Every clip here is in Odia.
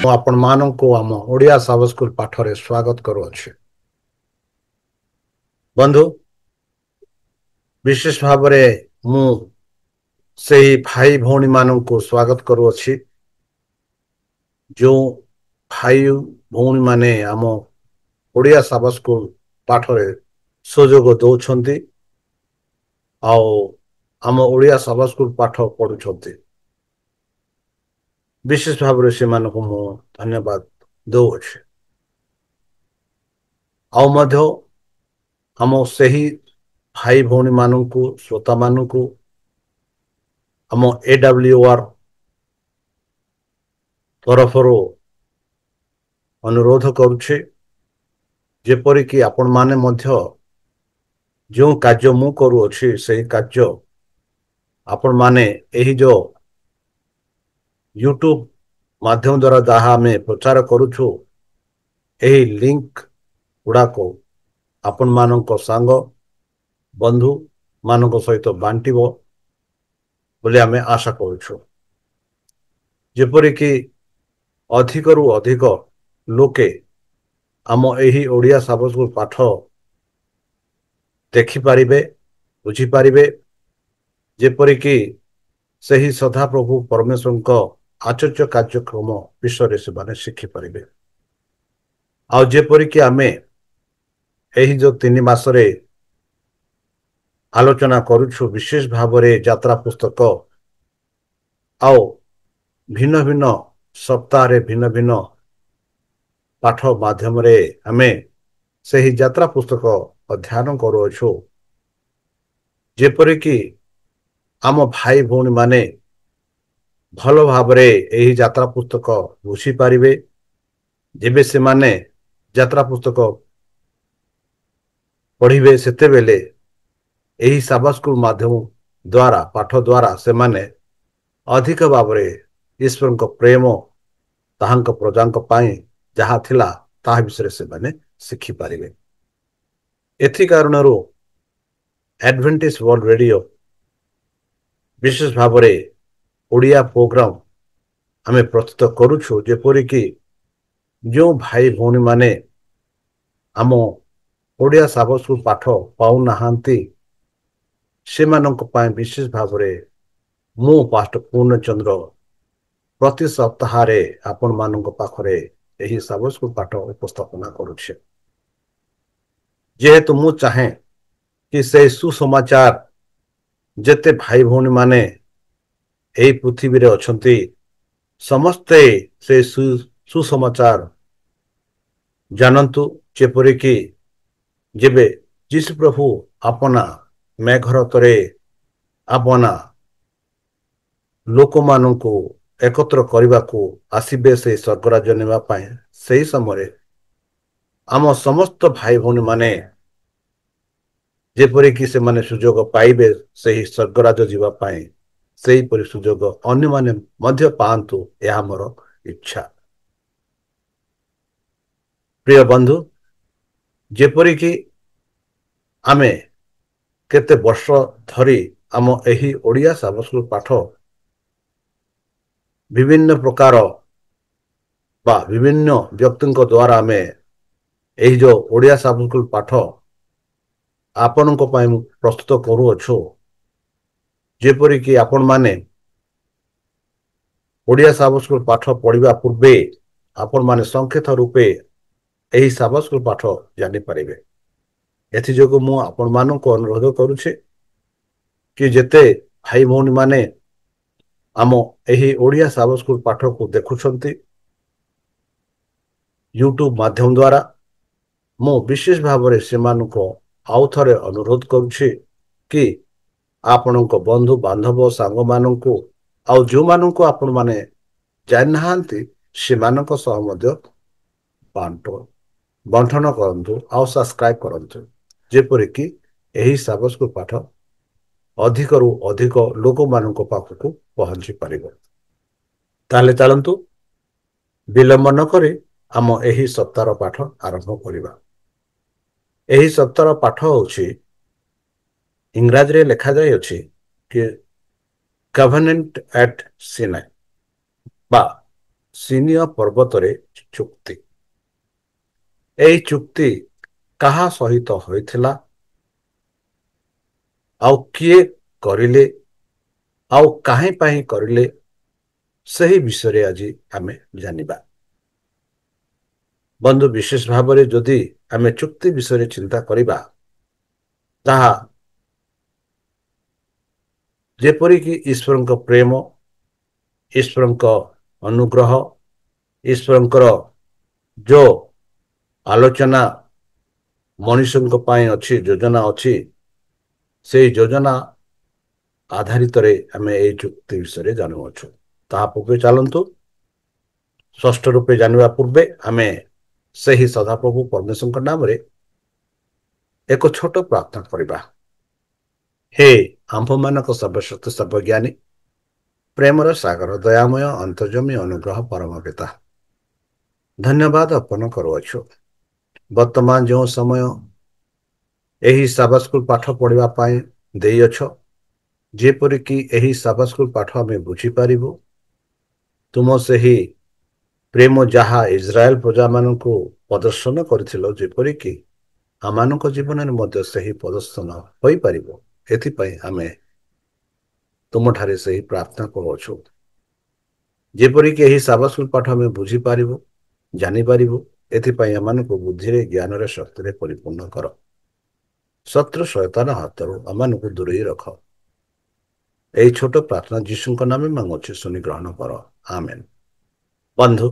आपण मानक आम ओडिया सब स्कूल पाठरे स्वागत करुअछि। बंधु विशेष भाव मु सेही भाई भौणी मानक स्वागत करुअछि जो भाई भौणी माने आम ओडिया सब स्कूल पाठरे सहयोग दौरान आम ओडिया सब स्कूल पाठ पढ़ुंट विशेष भाव से मु धन्यवाद दौर आम सही भाई भौणी मानक श्रोता मानक आम AWR तरफ अनुरोध करुछे जेपरिक आपण माने मध्य जो कार्य मु करुअछि सही कार्य आपण माने एही जो यूट्यूब माध्यम द्वारा जहाँ आम प्रचार करुछु एही लिंक गुड़ाक आपण मानक सांग बंधु मानक सहित बांटिबो बोले आमे आशा करुछु जेपरिक अधिक रु अधिक लोके आम एही ओडिया सब स्कूल पाठ देखि पारिबे बुझी पारिबे जेपरिक सही सदा प्रभु परमेश्वर को आचर्य कार्यक्रम विषय से माने शिखि पारिबे आ जेपरिक आमे एही जो 3 मासरे आलोचना करुछु विशेष भाव यात्रा पुस्तक आओ भिन्न भिन्न सप्ताह भिन्न भिन्न पाठ माध्यम आमे सही यात्रा पुस्तक अध्ययन करुअछु जेपरिक आम भाई भौणी माने भल भाव एही यात्रा पुस्तक बुझी पारिबे जेबे से माने यात्रा पुस्तक पढ़िबे सेते बेले एही सब स्कूल माध्यम द्वारा पाठ द्वारा से माने अधिक भाव ईश्वर को प्रेम ताहांक प्रजांक पाई जहाँ थिला ताहा विषय से माने शिखि पारिबे एथि कारणरू एडवेंटिस्ट वर्ल्ड रेडियो विशेष भाव ओडिया प्रोग्राम आमे प्रस्तुत करुछु जेपरिक जो भाई भौणी माने आम ओडिया सब स्कूल पाठ पाउ नाहांती से मानक पाए विशेष भाव मु पास्टर पूर्णचंद्र प्रति सप्ताह आपण मानक पाखरे एही सब स्कूल पाठ उपस्थापना करुछे जेहेतु मु चाहे कि से सुसमाचार जेते भाई भौणी माने एही पृथ्वी रे अछंती समस्ते से सुसमाचार जानन्तु जेपरिक जेबे जीशु प्रभु अपना मेघर तरे अपना लोक मानू एकत्र करने को आसबे से स्वर्गराज्य नेवा पाए सही समय आम समस्त भाई भौणी माने जेपरिक से माने सुजोग पाइबे सही स्वर्गराज्य जीवा पाए सही परि सुजोग अन्य माने मध्य पांतु यह मोर इच्छा। प्रिय बंधु जेपरिक आमे केते वर्ष धरी आम एही ओडिया सब स्कूल पाठ विभिन्न प्रकार बा विभिन्न व्यक्ति द्वारा आमे एही जो ओडिया सब स्कूल पाठ आपण प्रस्तुत करुअछु जेपरिक आपण माने ओडिया सब स्कूल पाठ पढ़िबा पूर्वे आपण माने संकेत रूपे एही सब स्कूल पाठ जानि पारिबे एथि जोगु मु आपण मानक अनुरोध करुछे कि जेते भाई भौणी माने आम एही ओडिया सब स्कूल पाठ को देखुछंती यूट्यूब माध्यम द्वारा मु विशेष भाव से आउ थरे अनुरोध करुछे कि आपणक बंधु बांधव सांग मानक आउ जो मानक आपण माने जानि नाहांती से मानक सह मध्य बंटन करंतु आउ सब्सक्राइब करंतु जेपरिक एही सब स्कूल पाठ अधिक रु अधिक लोक मानक पाखक पहुंची पारिबो। ताले चलंतु विलंब न करी आम एही सप्ताह पाठ आरंभ करिबा। एही सप्ताह पाठ होछि इंग्रजी रे लिखा जाय अछि कि कवेनेंट एट सिनाई बा ସିନିୟ ପର୍ବତରେ ଚୁକ୍ତି। ଏହି ଚୁକ୍ତି କାହା ସହିତ ହୋଇଥିଲା, ଆଉ କିଏ କରିଲେ, ଆଉ କାହିଁ ପାଇଁ କରିଲେ, ସେହି ବିଷୟରେ ଆଜି ଆମେ ଜାଣିବା। ବନ୍ଧୁ, ବିଶେଷ ଭାବରେ ଯଦି ଆମେ ଚୁକ୍ତି ବିଷୟରେ ଚିନ୍ତା କରିବା, ତାହା ଯେପରିକି ଈଶ୍ୱରଙ୍କ ପ୍ରେମ, ଈଶ୍ୱରଙ୍କ ଅନୁଗ୍ରହ, ଈଶ୍ୱରଙ୍କର ଯେଉଁ ଆଲୋଚନା ମଣିଷଙ୍କ ପାଇଁ ଅଛି, ଯୋଜନା ଅଛି, ସେହି ଯୋଜନା ଆଧାରିତରେ ଆମେ ଏହି ଚୁକ୍ତି ବିଷୟରେ ଜାଣୁଅଛୁ। ତାହା ପୂର୍ବେ ଚାଲନ୍ତୁ, ଷଷ୍ଠ ରୂପେ ଜାଣିବା ପୂର୍ବେ ଆମେ ସେହି ସଦାପ୍ରଭୁ ପରମେଶ୍ୱରଙ୍କ ନାମରେ ଏକ ଛୋଟ ପ୍ରାର୍ଥନା କରିବା। ହେ ଆମ୍ଭମାନଙ୍କ ସର୍ବଶକ୍ତି ସର୍ବଜ୍ଞାନୀ, ପ୍ରେମର ସାଗର, ଦୟାମୟ, ଅନ୍ତର୍ଜମୀ, ଅନୁଗ୍ରହ ପରମ ପିତା, ଧନ୍ୟବାଦ ଅର୍ପଣ କରୁଅଛୁ। ବର୍ତ୍ତମାନ ଯେଉଁ ସମୟ ଏହି ସାବାତ ସ୍କୁଲ ପାଠ ପଢ଼ିବା ପାଇଁ ଦେଇଅଛ, ଯେପରିକି ଏହି ସାବାତ ସ୍କୁଲ ପାଠ ଆମେ ବୁଝିପାରିବୁ, ତୁମ ସେହି ପ୍ରେମ ଯାହା ଇସ୍ରାଏଲ ପ୍ରଜାମାନଙ୍କୁ ପ୍ରଦର୍ଶନ କରିଥିଲ, ଯେପରିକି ଆମମାନଙ୍କ ଜୀବନରେ ମଧ୍ୟ ସେହି ପ୍ରଦର୍ଶନ ହୋଇପାରିବ, ଏଥିପାଇଁ ଆମେ ତୁମଠାରେ ସେହି ପ୍ରାର୍ଥନା କରୁଅଛୁ। ଯେପରିକି ଏହି ସାବାତ ସ୍କୁଲ ପାଠ ଆମେ ବୁଝିପାରିବୁ, ଜାଣିପାରିବୁ, ଏଥିପାଇଁ ଆମମାନଙ୍କୁ ବୁଦ୍ଧିରେ, ଜ୍ଞାନରେ, ଶକ୍ତିରେ ପରିପୂର୍ଣ୍ଣ କର। ଶତ୍ରୁ ଶୟତାନ ହାତରୁ ଆମମାନଙ୍କୁ ଦୂରେଇ ରଖ। ଏହି ଛୋଟ ପ୍ରାର୍ଥନା ଯୀଶୁଙ୍କ ନାମରେ ମାଗୁଅଛୁ, ଶୁଣି ଗ୍ରହଣ କର। ଆମେନ୍। ବନ୍ଧୁ,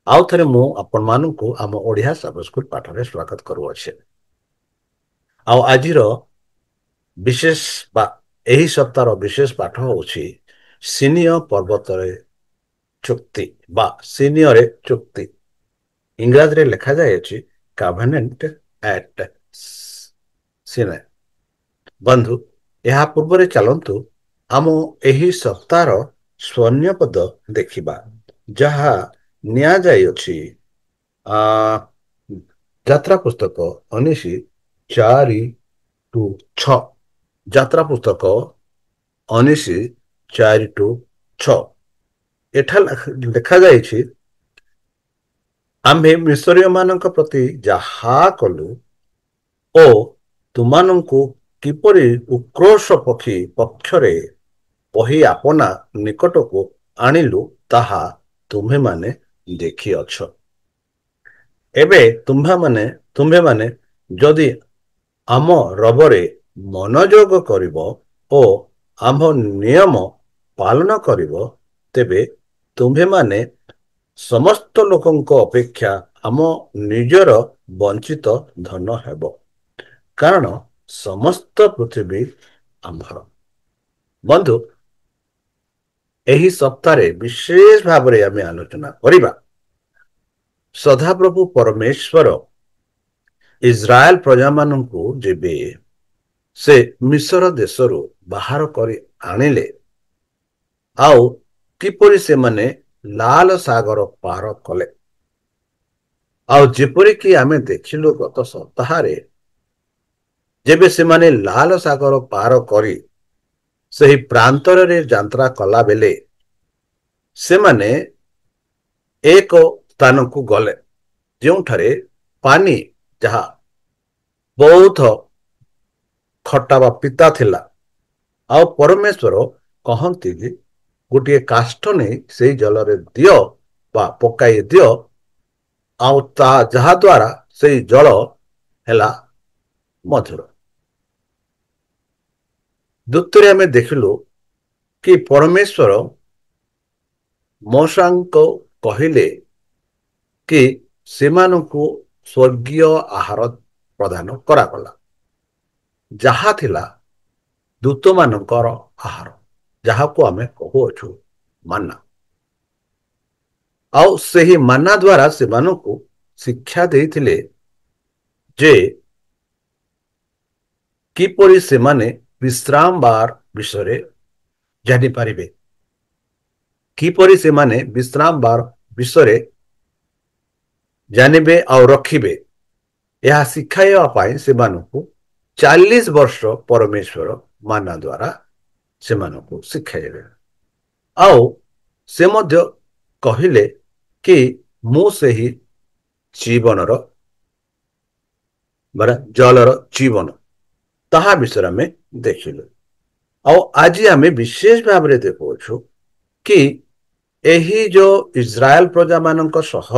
ଆଉ ଥରେ ମୁଁ ଆପଣମାନଙ୍କୁ ଆମ ଓଡ଼ିଆ ସାବାତ ସ୍କୁଲ ପାଠରେ ସ୍ୱାଗତ କରୁଅଛି। ଆଉ ଆଜିର ବିଶେଷ ବା ଏହି ସପ୍ତାହର ବିଶେଷ ପାଠ ହେଉଛି ସିନିୟ ପର୍ବତରେ ଚୁକ୍ତି ବା ସିନିୟରେ ଚୁକ୍ତି। ଇଂରାଜୀରେ ଲେଖାଯାଇଅଛି କାଭେନେଣ୍ଟ ଆଟ୍ ସିନାଇ। ବନ୍ଧୁ, ଏହା ପୂର୍ବରେ ଚାଲନ୍ତୁ ଆମ ଏହି ସପ୍ତାହର ସ୍ୱର୍ଣ୍ଣପଦ ଦେଖିବା, ଯାହା ନିଆଯାଇଅଛି ଯାତ୍ରା ପୁସ୍ତକ 19:4-6। ଯାତ୍ରା ପୁସ୍ତକ 19:4-6 ଏଠାରେ ଲେଖାଯାଇଛି, ଆମ୍ଭେ ମିଶରୀୟମାନଙ୍କ ପ୍ରତି ଯାହା କଲୁ ଓ ତୁମାନଙ୍କୁ କିପରି ଉକ୍ରୋଷ ପକ୍ଷୀ ପକ୍ଷରେ ବହି ଆପଣା ନିକଟକୁ ଆଣିଲୁ, ତାହା ତୁମ୍ଭେମାନେ ଦେଖିଅଛ। ଏବେ ତୁମ୍ଭେମାନେ ଯଦି ଆମ ରବରେ ମନୋଯୋଗ କରିବ ଓ ଆମ୍ଭ ନିୟମ ପାଳନ କରିବ, ତେବେ ତୁମ୍ଭେମାନେ ସମସ୍ତ ଲୋକଙ୍କ ଅପେକ୍ଷା ଆମ ନିଜର ବଞ୍ଚିତ ଧନ ହେବ, କାରଣ ସମସ୍ତ ପୃଥିବୀ ଆମ୍ଭର। ବନ୍ଧୁ, ଏହି ସପ୍ତାହରେ ବିଶେଷ ଭାବରେ ଆମେ ଆଲୋଚନା କରିବା ସଦାପ୍ରଭୁ ପରମେଶ୍ୱର ଇସ୍ରାଏଲ ପ୍ରଜାମାନଙ୍କୁ ଯେବେ ସେ ମିଶର ଦେଶରୁ ବାହାର କରି ଆଣିଲେ, ଆଉ କିପରି ସେମାନେ ଲାଲ ସାଗର ପାର କଲେ। ଆଉ ଯେପରିକି ଆମେ ଦେଖିଲୁ ଗତ ସପ୍ତାହରେ, ଯେବେ ସେମାନେ ଲାଲ ସାଗର ପାର କରି ସେହି ପ୍ରାନ୍ତରରେ ଯାତ୍ରା କଲା ବେଳେ ସେମାନେ ଏକ ସ୍ଥାନକୁ ଗଲେ, ଯେଉଁଠାରେ ପାଣି ଯାହା ବହୁତ ଖଟା ବା ପିତା ଥିଲା। ଆଉ ପରମେଶ୍ୱର କହନ୍ତି ଯେ ଗୋଟିଏ କାଷ୍ଠ ନେଇ ସେଇ ଜଳରେ ଦିଅ ବା ପକାଇ ଦିଅ, ଆଉ ଯାହା ଦ୍ୱାରା ସେଇ ଜଳ ହେଲା ମଧୁର। ଦ୍ୱିତୀୟରେ ଆମେ ଦେଖିଲୁ କି ପରମେଶ୍ୱର ମୋଶଙ୍କୁ କହିଲେ କି ସେମାନଙ୍କୁ ସ୍ୱର୍ଗୀୟ ଆହାର ପ୍ରଦାନ କରାଗଲା, ଯାହା ଥିଲା ଦୂତମାନଙ୍କର ଆହାର, ଯାହାକୁ ଆମେ କହୁଅଛୁ ମାନା। ଆଉ ସେହି ମାନା ଦ୍ୱାରା ସେମାନଙ୍କୁ ଶିକ୍ଷା ଦେଇଥିଲେ ଯେ କିପରି ସେମାନେ ବିଶ୍ରାମ ବାର ବିଷୟରେ ଜାଣିପାରିବେ, କିପରି ସେମାନେ ବିଶ୍ରାମ ବାର ବିଷୟରେ ଜାଣିବେ ଆଉ ରଖିବେ। ଏହା ଶିଖାଇବା ପାଇଁ ସେମାନଙ୍କୁ 40 ବର୍ଷ ପରମେଶ୍ୱର ମାନା ଦ୍ୱାରା ସେମାନଙ୍କୁ ଶିଖାଇବେ। ଆଉ ସେ ମଧ୍ୟ କହିଲେ କି ମୁଁ ସେହି ଜୀବନର ଜଳର ଜୀବନ, ତାହା ବିଷୟରେ ଆମେ ଦେଖିଲୁ। ଆଉ ଆଜି ଆମେ ବିଶେଷ ଭାବରେ ଦେଖୁଅଛୁ କି ଏହି ଯୋଉ ଇସ୍ରାଏଲ ପ୍ରଜାମାନଙ୍କ ସହ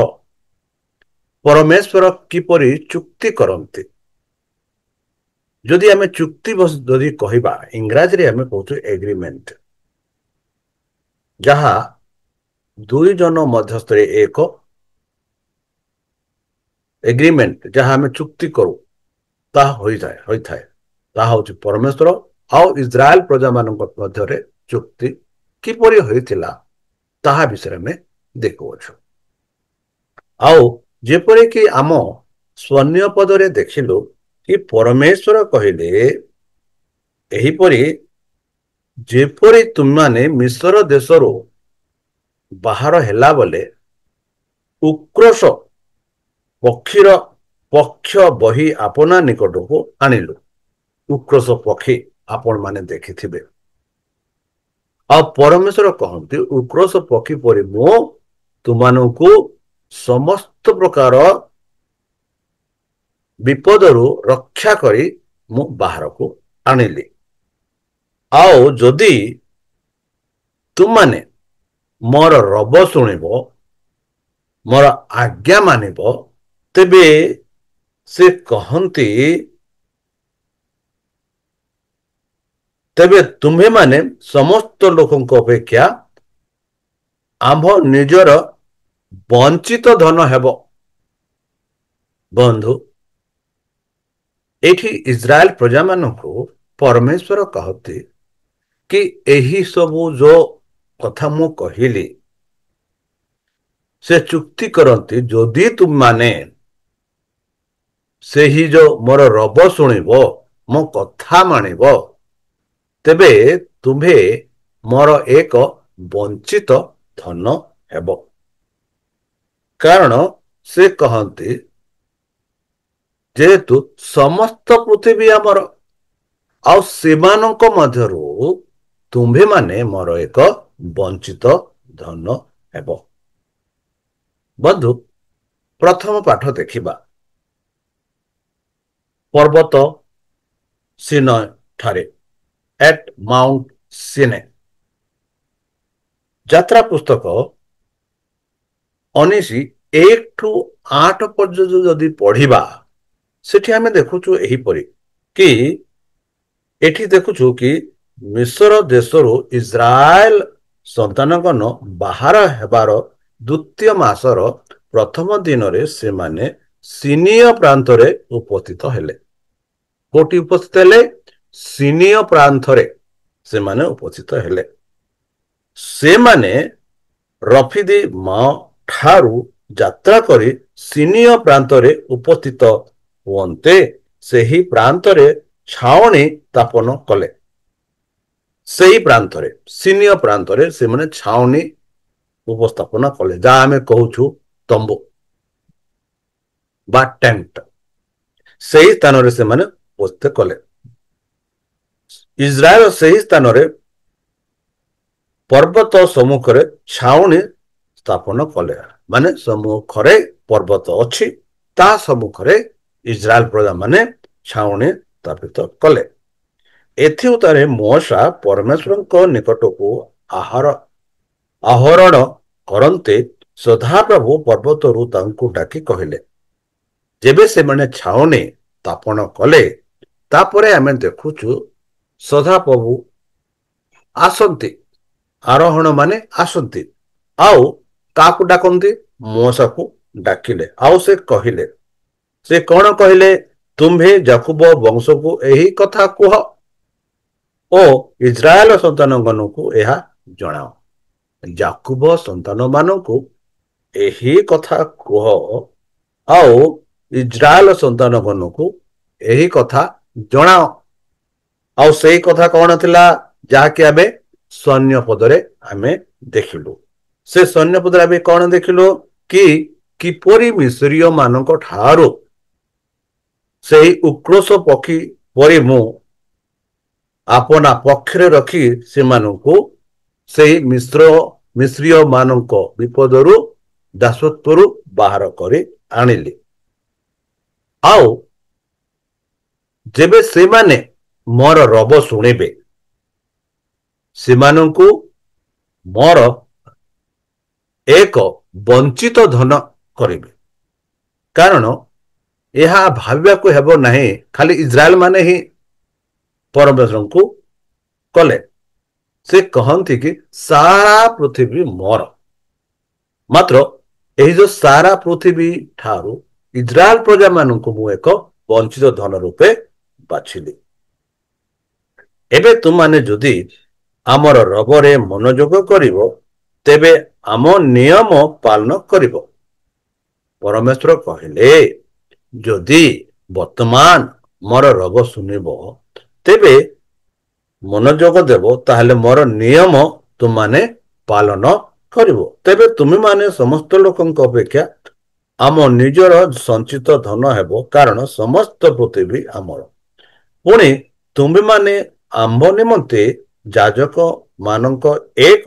ପରମେଶ୍ୱର କିପରି ଚୁକ୍ତି କରନ୍ତି। ଯଦି ଆମେ ଚୁକ୍ତି ଯଦି କହିବା, ଇଂରାଜୀରେ ଆମେ କହୁଛୁ ଏଗ୍ରିମେଣ୍ଟ, ଯାହା ଦୁଇ ଜଣ ମଧ୍ୟସ୍ଥରେ ଏକ ଏଗ୍ରିମେଣ୍ଟ, ଯାହା ଆମେ ଚୁକ୍ତି କରୁ, ତାହା ହୋଇଥାଏ। ତାହା ହେଉଛି ପରମେଶ୍ୱର ଆଉ ଇସ୍ରାଏଲ ପ୍ରଜାମାନଙ୍କ ମଧ୍ୟରେ ଚୁକ୍ତି କିପରି ହୋଇଥିଲା ତାହା ବିଷୟରେ ଆମେ ଦେଖୁଅଛୁ। ଆଉ ଯେପରିକି ଆମ ସ୍ୱର୍ଣ୍ଣୀୟ ପଦରେ ଦେଖିଲୁ କି ପରମେଶ୍ୱର କହିଲେ ଏହିପରି ଯେପରି ତୁମମାନେ ମିଶ୍ର ଦେଶରୁ ବାହାର ହେଲା ବେଳେ ଉକ୍ରୋଶ ପକ୍ଷୀର ପକ୍ଷ ବହି ଆପଣା ନିକଟକୁ ଆଣିଲୁ। ଉକ୍ରୋଶ ପକ୍ଷୀ ଆପଣମାନେ ଦେଖିଥିବେ। ଆଉ ପରମେଶ୍ୱର କହନ୍ତି ଉକ୍ରୋଶ ପକ୍ଷୀ ପରି ମୁଁ ତୁମମାନଙ୍କୁ ସମସ୍ତ ପ୍ରକାର ବିପଦରୁ ରକ୍ଷା କରି ମୁଁ ବାହାରକୁ ଆଣିଲି। ଆଉ ଯଦି ତୁମମାନେ ମୋର ରବ ଶୁଣିବ, ମୋର ଆଜ୍ଞା ମାନିବ, ତେବେ ସେ କହନ୍ତି ତେବେ ତୁମ୍ଭେମାନେ ସମସ୍ତ ଲୋକଙ୍କ ଅପେକ୍ଷା ଆମ୍ଭ ନିଜର ବଞ୍ଚିତ ଧନ ହେବ। ବନ୍ଧୁ, ଏଠି ଇସ୍ରାଏଲ ପ୍ରଜାମାନଙ୍କୁ ପରମେଶ୍ୱର କହନ୍ତି କି ଏହି ସବୁ ଯୋଉ କଥା ମୁଁ କହିଲି, ସେ ଚୁକ୍ତି କରନ୍ତି ଯଦି ତୁମମାନେ ସେହି ଯୋଉ ମୋର ରବ ଶୁଣିବ, ମୋ କଥା ମାନିବ, ତେବେ ତୁମ୍ଭେ ମୋର ଏକ ବଞ୍ଚିତ ଧନ ହେବ। କାରଣ ସେ କହନ୍ତି ଯେହେତୁ ସମସ୍ତ ପୃଥିବୀ ଆମର, ଆଉ ସେମାନଙ୍କ ମଧ୍ୟରୁ ତୁମ୍ଭେମାନେ ମୋର ଏକ ବଞ୍ଚିତ ଧନ ହେବ। ବନ୍ଧୁ, ପ୍ରଥମ ପାଠ ଦେଖିବା ପର୍ବତ ସିନାଇ ଠାରେ, ଏଟ୍ ମାଉଣ୍ଟ ସିନାଇ। ଯାତ୍ରା ପୁସ୍ତକ 19:1-8 ପର୍ଯ୍ୟନ୍ତ ଯଦି ପଢିବା, ସେଠି ଆମେ ଦେଖୁଛୁ ଏହିପରି କି ଏଠି ଦେଖୁଛୁ କି ମିଶ୍ର ଦେଶରୁ ଇସ୍ରାଏଲ ସନ୍ତାନଗଣ ବାହାର ହେବାର ଦ୍ୱିତୀୟ ମାସର ପ୍ରଥମ ଦିନରେ ସେମାନେ ସିନିୟ ପ୍ରାନ୍ତରେ ଉପସ୍ଥିତ ହେଲେ। କୋଉଠି ଉପସ୍ଥିତ ହେଲେ? ସିନିୟ ପ୍ରାନ୍ତରେ ସେମାନେ ଉପସ୍ଥିତ ହେଲେ। ସେମାନେ ରଫିଦିମ ଠାରୁ ଯାତ୍ରା କରି ସିନିୟ ପ୍ରାନ୍ତରେ ଉପସ୍ଥିତ ହୁଅନ୍ତେ ସେହି ପ୍ରାନ୍ତରେ ଛାଉଣି ସ୍ଥାପନ କଲେ। ସେହି ପ୍ରାନ୍ତରେ, ସିନିୟ ପ୍ରାନ୍ତରେ ସେମାନେ ଛାଉଣି ଉପସ୍ଥାପନ କଲେ, ଯାହା ଆମେ କହୁଛୁ ତମ୍ବୁ ବା ଟେଣ୍ଟ। ସେହି ସ୍ଥାନରେ ସେମାନେ ଉପସ୍ଥିତ କଲେ। ଇସ୍ରାଏଲ ସେହି ସ୍ଥାନରେ ପର୍ବତ ସମ୍ମୁଖରେ ଛାଉଣି ସ୍ଥାପନ କଲେ, ମାନେ ସମ୍ମୁଖରେ ପର୍ବତ ଅଛି, ତା ସମ୍ମୁଖରେ ଇସ୍ରାଏଲ ପ୍ରଜାମାନେ ଛାଉଣି ସ୍ଥାପିତ କଲେ। ଏଥିଉତ୍ତାରେ ମୋଶା ପରମେଶ୍ୱରଙ୍କ ନିକଟକୁ ଆହରଣ କରନ୍ତେ ସଦାପ୍ରଭୁ ପର୍ବତରୁ ତାଙ୍କୁ ଡାକି କହିଲେ। ଯେବେ ସେମାନେ ଛାଉଣି ସ୍ଥାପନ କଲେ, ତାପରେ ଆମେ ଦେଖୁଛୁ ସଦାପ୍ରଭୁ ଆସନ୍ତି, ଆରୋହଣ ମାନେ ଆସନ୍ତି, ଆଉ କାହାକୁ ଡାକନ୍ତି? ମୋଶାକୁ ଡାକିଲେ। ଆଉ ସେ କହିଲେ, ସେ କଣ କହିଲେ? ତୁମ୍ଭେ ଯାକୁବ ବଂଶକୁ ଏହି କଥା କୁହ ଓ ଇସ୍ରାଏଲ ସନ୍ତାନମାନଙ୍କୁ ଏହା ଜଣାଅ। ଯାକୁବ ସନ୍ତାନ ମାନଙ୍କୁ ଏହି କଥା କୁହ ଆଉ ଇସ୍ରାଏଲ ସନ୍ତାନମାନଙ୍କୁ ଏହି କଥା ଜଣାଅ। ଆଉ ସେଇ କଥା କଣ ଥିଲା? ଯାହାକି ଆମେ ସୈନ୍ୟ ପଦରେ ଆମେ ଦେଖିଲୁ। ସେ ସୈନ୍ୟ ପଦରେ ଆମେ କଣ ଦେଖିଲୁ? କି କିପରି ମିଶ୍ରୀୟ ମାନଙ୍କ ଠାରୁ ସେହି ଉକ୍ରୋଶ ପକ୍ଷୀ ପରି ମୁଁ ଆପଣା ପକ୍ଷରେ ରଖି ସେମାନଙ୍କୁ ସେହି ମିଶ୍ର ମିଶ୍ରୀୟ ମାନଙ୍କ ବିପଦରୁ ଦାସତ୍ୱରୁ ବାହାର କରି ଆଣିଲି। ଆଉ ଯେବେ ସେମାନେ ମୋର ରବ ଶୁଣିବେ, ସେମାନଙ୍କୁ ମୋର ଏକ ବଞ୍ଚିତ ଧନ କରିବେ। କାରଣ ଏହା ଭାବିବାକୁ ହେବ ନାହିଁ ଖାଲି ଇସ୍ରାଏଲ ମାନେ ହିଁ ପରମେଶ୍ୱରଙ୍କୁ କଲେ। ସେ କହନ୍ତି କି ସାରା ପୃଥିବୀ ମୋର। ମାତ୍ର ଏହି ଯୋଉ ସାରା ପୃଥିବୀ ଠାରୁ ଇସ୍ରାଏଲ ପ୍ରଜାମାନଙ୍କୁ ମୁଁ ଏକ ବଞ୍ଚିତ ଧନ ରୂପେ ବାଛିଲି। ଏବେ ତୁମାନେ ଯଦି ଆମର ରବରେ ମନୋଯୋଗ କରିବ, ତେବେ ଆମ ନିୟମ ପାଳନ କରିବ। ପରମେଶ୍ୱର କହିଲେ, ଯଦି ବର୍ତ୍ତମାନ ମୋର ରବ ଶୁଣିବ, ତେବେ ମନୋଯୋଗ ଦେବ, ତାହେଲେ ମୋର ନିୟମ ତୁମାନେ ପାଳନ କରିବ। ତେବେ ତୁମେମାନେ ସମସ୍ତ ଲୋକଙ୍କ ଅପେକ୍ଷା ଆମ ନିଜର ସଞ୍ଚିତ ଧନ ହେବ, କାରଣ ସମସ୍ତ ପୃଥିବୀ ଆମର। ପୁଣି ତୁମେମାନେ ଆମ୍ଭ ନିମନ୍ତେ ଯାଜକ ମାନଙ୍କ ଏକ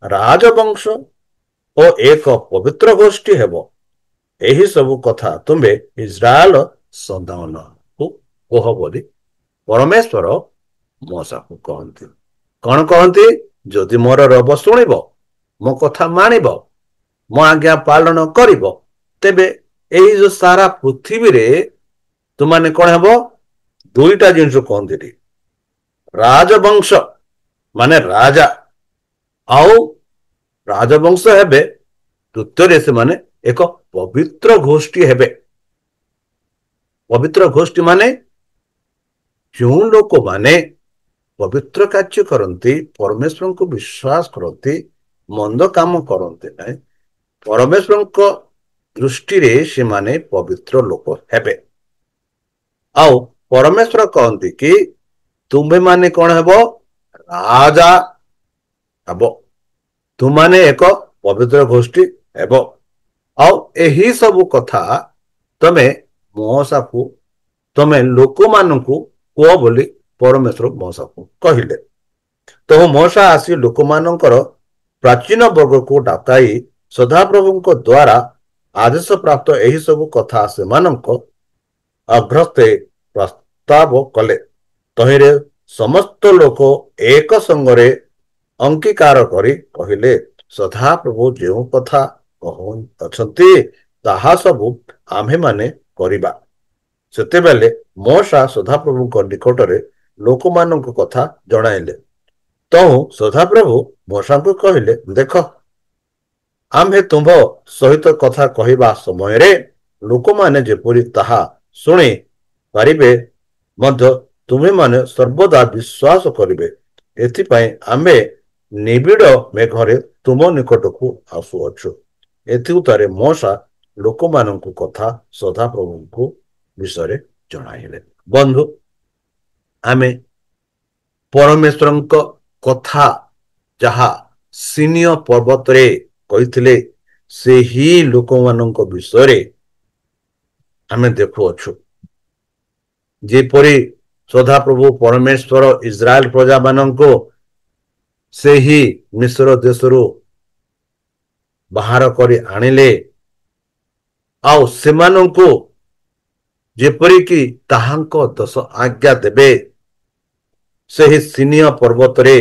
ରାଜବଂଶ ଓ ଏକ ପବିତ୍ର ଗୋଷ୍ଠୀ ହେବ। ଏହି ସବୁ କଥା ତୁମେ ଇସ୍ରାଏଲ ସନ୍ତାନକୁ କୁହ ବୋଲି ପରମେଶ୍ୱର ମୋସାକୁ କହନ୍ତି। କଣ କହନ୍ତି? ଯଦି ମୋର ରବ ଶୁଣିବ, ମୋ କଥା ମାନିବ, ମୋ ଆଜ୍ଞା ପାଳନ କରିବ, ତେବେ ଏହି ଯୋଉ ସାରା ପୃଥିବୀରେ ତୁମାନେ କଣ ହେବ? ଦୁଇଟା ଜିନିଷ କହନ୍ତି, ରାଜବଂଶ ମାନେ ରାଜା, ଆଉ ରାଜବଂଶ ହେବେ। ତୃତୀୟରେ ସେମାନେ ଏକ ପବିତ୍ର ଗୋଷ୍ଠୀ ହେବେ। ପବିତ୍ର ଗୋଷ୍ଠୀ ମାନେ ଯେଉଁ ଲୋକମାନେ ପବିତ୍ର କାର୍ଯ୍ୟ କରନ୍ତି, ପରମେଶ୍ୱରଙ୍କୁ ବିଶ୍ୱାସ କରନ୍ତି, ମନ୍ଦ କାମ କରନ୍ତି ନାହିଁ, ପରମେଶ୍ୱରଙ୍କ ଦୃଷ୍ଟିରେ ସେମାନେ ପବିତ୍ର ଲୋକ ହେବେ। ଆଉ ପରମେଶ୍ୱର କହନ୍ତି କି ତୁମ୍ଭେମାନେ କଣ ହେବ? ରାଜା ହେବ। ତୁମାନେ ଏକ ପବିତ୍ର ଗୋଷ୍ଠୀ ହେବ। ଆଉ ଏହି ସବୁ କଥା ତମେ ମୋସାକୁ, ତମେ ଲୋକମାନଙ୍କୁ କୁହ ବୋଲି ପରମେଶ୍ୱର ମୋସାକୁ କହିଲେ। ତ ମୋସା ଆସି ଲୋକମାନଙ୍କର ପ୍ରାଚୀନ ବର୍ଗକୁ ଡକାଇ ସଦାପ୍ରଭୁଙ୍କ ଦ୍ୱାରା ଆଦେଶ ପ୍ରାପ୍ତ ଏହି ସବୁ କଥା ସେମାନଙ୍କ ଅଗ୍ରସ୍ତେ ପ୍ରସ୍ତାବ କଲେ। ତହିଁରେ ସମସ୍ତ ଲୋକ ଏକ ସଙ୍ଗରେ ଅଙ୍ଗୀକାର କରି କହିଲେ, ସଦାପ୍ରଭୁ ଯେଉଁ କଥା କହୁଅଛନ୍ତି ତାହା ସବୁ ଆମ୍ଭେମାନେ କରିବା। ସେତେବେଳେ ମୋସା ସଦାପ୍ରଭୁଙ୍କ ନିକଟରେ ଲୋକମାନଙ୍କ କଥା ଜଣାଇଲେ। ତହୁଁ ସଦାପ୍ରଭୁ ମୋସାଙ୍କୁ କହିଲେ, ଦେଖ, ଆମ୍ଭେ ତୁମ୍ଭ ସହିତ କଥା କହିବା ସମୟରେ ଲୋକମାନେ ଯେପରି ତାହା ଶୁଣି ପାରିବେ ମଧ୍ୟ ତୁମେମାନେ ସର୍ବଦା ବିଶ୍ୱାସ କରିବେ, ଏଥିପାଇଁ ଆମ୍ଭେ ନିବିଡ଼ ମେଘରେ ତୁମ ନିକଟକୁ ଆସୁଅଛୁ। ଏଥିଉତ୍ତରେ ମୋସା ଲୋକମାନଙ୍କୁ କଥା ସଦାପ୍ରଭୁଙ୍କୁ ବିଷୟରେ ଜଣାଇଲେ। ବନ୍ଧୁ, ଆମେ ପରମେଶ୍ୱରଙ୍କ କଥା ଯାହା ସିନିୟ ପର୍ବତରେ କହିଥିଲେ, ସେହି ଲୋକମାନଙ୍କ ବିଷୟରେ ଆମେ ଦେଖୁଅଛୁ। ଯେପରି ସଦାପ୍ରଭୁ ପରମେଶ୍ୱର ଇସ୍ରାଏଲ ପ୍ରଜାମାନଙ୍କୁ ସେହି ମିଶ୍ର ଦେଶରୁ ବାହାର କରି ଆଣିଲେ, ଆଉ ସେମାନଙ୍କୁ ଯେପରିକି ତାହାଙ୍କ 10 ଆଜ୍ଞା ଦେବେ, ସେହି ସିନିୟ ପର୍ବତରେ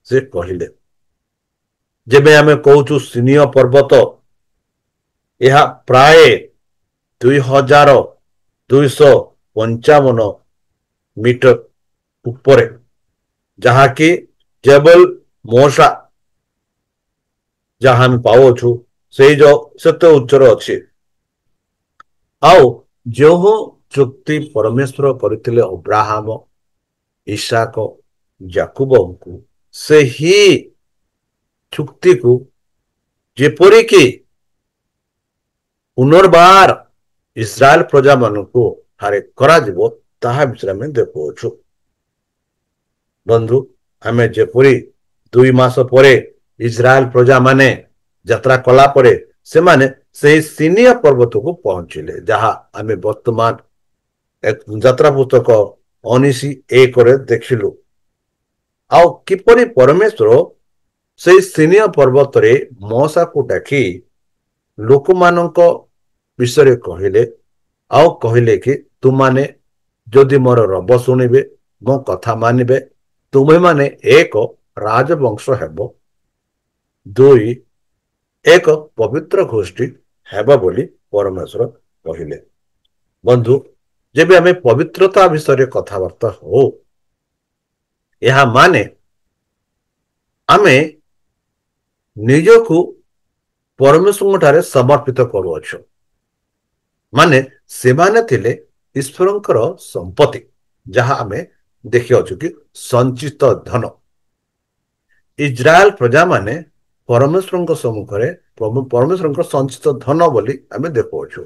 ସେ କହିଲେ। ଯେବେ ଆମେ କହୁଛୁ ସିନିୟ ପର୍ବତ, ଏହା ପ୍ରାୟ 2255 ମିଟର ଉପରେ, ଯାହାକି ଜେବଲ ମୋସା ଯାହା ଆମେ ପାଉଛୁ ସେଇ ସେତେ ଉଚ୍ଚରେ ଅଛି। ଆଉ ଯେଉଁ ଚୁକ୍ତି ପରମେଶ୍ୱର କରିଥିଲେ ଅବ୍ରାହମ, ଇସାକ, ଯାକୁବଙ୍କୁ, ସେହି ଚୁକ୍ତିକୁ ଯେପରିକି ପୁନର୍ବାର ଇସ୍ରାଏଲ ପ୍ରଜାମାନଙ୍କୁ ଠାରେ କରାଯିବ, ତାହା ବିଷୟରେ ଆମେ ଦେଖୁଅଛୁ। ବନ୍ଧୁ, ଆମେ ଯେପରି 2 ମାସ ପରେ ଇସ୍ରାଏଲ ପ୍ରଜାମାନେ ଯାତ୍ରା କଲା ପରେ ସେମାନେ ସେହି ସିନିୟ ପର୍ବତକୁ ପହଞ୍ଚିଲେ, ଯାହା ଆମେ ବର୍ତ୍ତମାନ ଯାତ୍ରା ପୁସ୍ତକ 19:1 ଦେଖିଲୁ। ଆଉ କିପରି ପରମେଶ୍ୱର ସେଇ ସିନିୟ ପର୍ବତରେ ମଉସାକୁ ଡାକି ଲୋକମାନଙ୍କ ବିଷୟରେ କହିଲେ ଆଉ କହିଲେ କି ତୁମାନେ ଯଦି ମୋର ରବ ଶୁଣିବେ ମୋ କଥା ମାନିବେ ତୁମେମାନେ ଏକ ରାଜବଂଶ ହେବ, ଦୁଇ ଏକ ପବିତ୍ର ଗୋଷ୍ଠୀ ହେବ ବୋଲି ପରମେଶ୍ୱର କହିଲେ। ବନ୍ଧୁ, ଯେବେ ଆମେ ପବିତ୍ରତା ବିଷୟରେ କଥାବାର୍ତ୍ତା ହଉ, ଏହା ମାନେ ଆମେ ନିଜକୁ ପରମେଶ୍ୱରଙ୍କ ଠାରେ ସମର୍ପିତ କରୁଅଛୁ। ମାନେ ସେମାନେ ଥିଲେ ଈଶ୍ୱରଙ୍କର ସମ୍ପତ୍ତି, ଯାହା ଆମେ ଦେଖିଅଛୁ କି ସଞ୍ଚିତ ଧନ। ଇସ୍ରାଏଲ ପ୍ରଜାମାନେ ପରମେଶ୍ୱରଙ୍କ ସମ୍ମୁଖରେ ପରମେଶ୍ୱରଙ୍କ ସଞ୍ଚିତ ଧନ ବୋଲି ଆମେ ଦେଖୁଅଛୁ।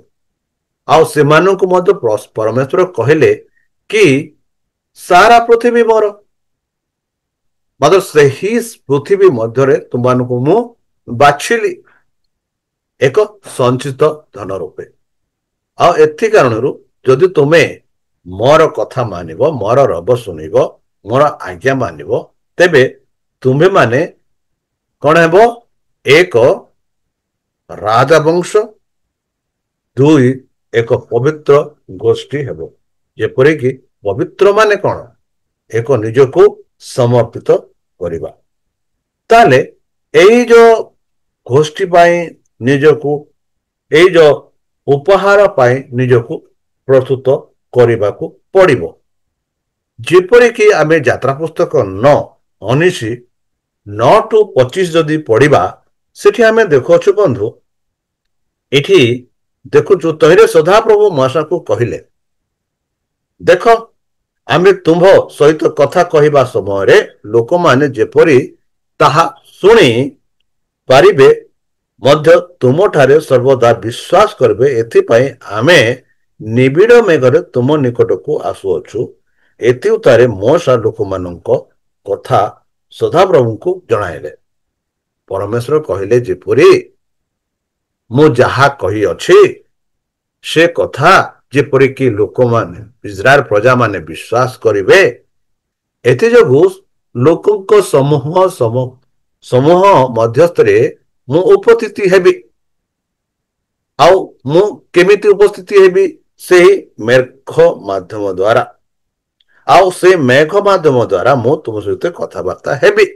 ଆଉ ସେମାନଙ୍କୁ ମଧ୍ୟ ପରମେଶ୍ୱର କହିଲେ କି ସାରା ପୃଥିବୀ ମୋର, ମାତ୍ର ସେହି ପୃଥିବୀ ମଧ୍ୟରେ ତୁମମାନଙ୍କୁ ମୁଁ ବାଛିଲି ଏକ ସଞ୍ଚିତ ଧନ ରୂପେ। ଆଉ ଏଥି କାରଣରୁ ଯଦି ତୁମେ ମୋର କଥା ମାନିବ, ମୋର ରବ ଶୁଣିବ, ମୋର ଆଜ୍ଞା ମାନିବ, ତେବେ ତୁମେମାନେ କଣ ହେବ? ଏକ ରାଜବଂଶ, ଦୁଇ ଏକ ପବିତ୍ର ଗୋଷ୍ଠୀ ହେବ। ଯେପରିକି ପବିତ୍ର ମାନେ କଣ? ଏକ ନିଜକୁ ସମର୍ପିତ କରିବା। ତାହେଲେ ଏଇ ଯୋଉ ଗୋଷ୍ଠୀ ପାଇଁ ନିଜକୁ, ଏଇ ଯୋଉ ଉପହାର ପାଇଁ ନିଜକୁ ପ୍ରସ୍ତୁତ କରିବାକୁ ପଡ଼ିବ। ଯେପରିକି ଆମେ ଯାତ୍ରା ପୁସ୍ତକ 9:19-25 ଯଦି ପଢିବା, ସେଠି ଆମେ ଦେଖୁଅଛୁ ବନ୍ଧୁ, ଏଠି ଦେଖୁଛୁ ତହିଁରେ ସଦାପ୍ରଭୁ ମୂଷାକୁ କହିଲେ, ଦେଖ ଆମେ ତୁମ୍ଭ ସହିତ କଥା କହିବା ସମୟରେ ଲୋକମାନେ ଯେପରି ତାହା ଶୁଣି ପାରିବେ ମଧ୍ୟ ତୁମଠାରେ ସର୍ବଦା ବିଶ୍ୱାସ କରିବେ, ଏଥିପାଇଁ ଆମେ ନିବିଡ଼ ମେଘରେ ତୁମ ନିକଟକୁ ଆସୁଅଛୁ। ଏଥି ଉତ୍ତାରେ ମୂଷା ଲୋକମାନଙ୍କ କଥା ସଦାପ୍ରଭୁଙ୍କୁ ଜଣାଇଲେ। ପରମେଶ୍ୱର କହିଲେ, ଯେପରି ମୁଁ ଯାହା କହିଅଛି ସେ କଥା ଯେପରିକି ଲୋକମାନେ, ଇସ୍ରାଏଲ ପ୍ରଜାମାନେ ବିଶ୍ୱାସ କରିବେ, ଏଥିଯୋଗୁ ଲୋକଙ୍କ ସମୂହ ମଧ୍ୟସ୍ଥରେ ମୁଁ ଉପସ୍ଥିତି ହେବି। ଆଉ ମୁଁ କେମିତି ଉପସ୍ଥିତି ହେବି? ସେହି ମେଘ ମାଧ୍ୟମ ଦ୍ୱାରା। ଆଉ ସେ ମେଘ ମାଧ୍ୟମ ଦ୍ୱାରା ମୁଁ ତୁମ ସହିତ କଥାବାର୍ତ୍ତା ହେବି।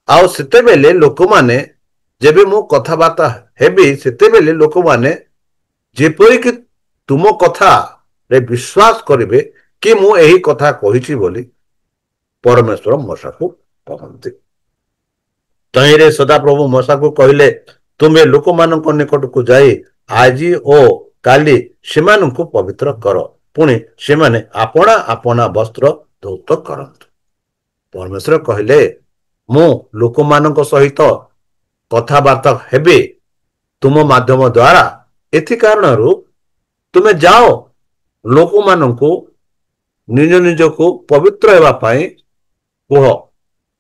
ଆଉ ସେତେବେଳେ ଲୋକମାନେ, ଯେବେ ମୁଁ କଥାବାର୍ତ୍ତା ହେବି, ସେତେବେଳେ ଲୋକମାନେ ଯେପରିକି ତୁମ କଥାରେ ବିଶ୍ୱାସ କରିବେ କି ମୁଁ ଏହି କଥା କହିଛି ବୋଲି ପରମେଶ୍ୱର ମୂଷାକୁ କହନ୍ତି। ତହିଁରେ ସଦାପ୍ରଭୁ ମୂଷାକୁ କହିଲେ, ତୁମେ ଲୋକମାନଙ୍କ ନିକଟକୁ ଯାଇ ଆଜି ଓ କାଲି ସେମାନଙ୍କୁ ପବିତ୍ର କର, ପୁଣି ସେମାନେ ଆପଣା ଆପଣା ବସ୍ତ୍ର ଧୌତ କରନ୍ତୁ। ପରମେଶ୍ୱର କହିଲେ, ମୁଁ ଲୋକମାନଙ୍କ ସହିତ କଥାବାର୍ତ୍ତା ହେବି ତୁମ ମାଧ୍ୟମ ଦ୍ୱାରା। ଏଥି କାରଣରୁ ତୁମେ ଯାଅ, ଲୋକମାନଙ୍କୁ ନିଜ ନିଜକୁ ପବିତ୍ର ହେବା ପାଇଁ କୁହ।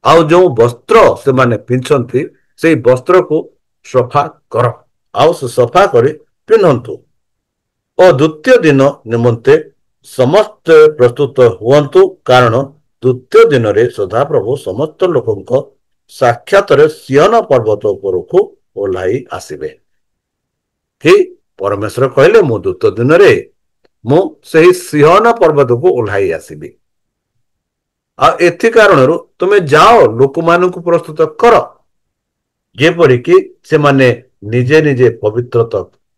ଆଉ ଯେଉଁ ବସ୍ତ୍ର ସେମାନେ ପିନ୍ଧନ୍ତି, ସେଇ ବସ୍ତ୍ରକୁ ସଫା କର, ଆଉ ସେ ସଫା କରି ପିନ୍ଧନ୍ତୁ। ଓ ଦ୍ୱିତୀୟ ଦିନ ନିମନ୍ତେ ସମସ୍ତେ ପ୍ରସ୍ତୁତ ହୁଅନ୍ତୁ, କାରଣ ଦ୍ୱିତୀୟ ଦିନରେ ସଦାପ୍ରଭୁ ସମସ୍ତ ଲୋକଙ୍କ ସାକ୍ଷାତରେ ସିୟନ ପର୍ବତ ଉପରକୁ ଓହ୍ଲାଇ ଆସିବେ। କି ପରମେଶ୍ୱର କହିଲେ, ମୁଁ ଦ୍ୱିତୀୟ ଦିନରେ ମୁଁ ସେହି ସିୟନ ପର୍ବତକୁ ଓହ୍ଲାଇ ଆସିବି। ଆଉ ଏଥି କାରଣରୁ ତୁମେ ଯାଅ, ଲୋକମାନଙ୍କୁ ପ୍ରସ୍ତୁତ କର, ଯେପରିକି ସେମାନେ ନିଜେ ନିଜେ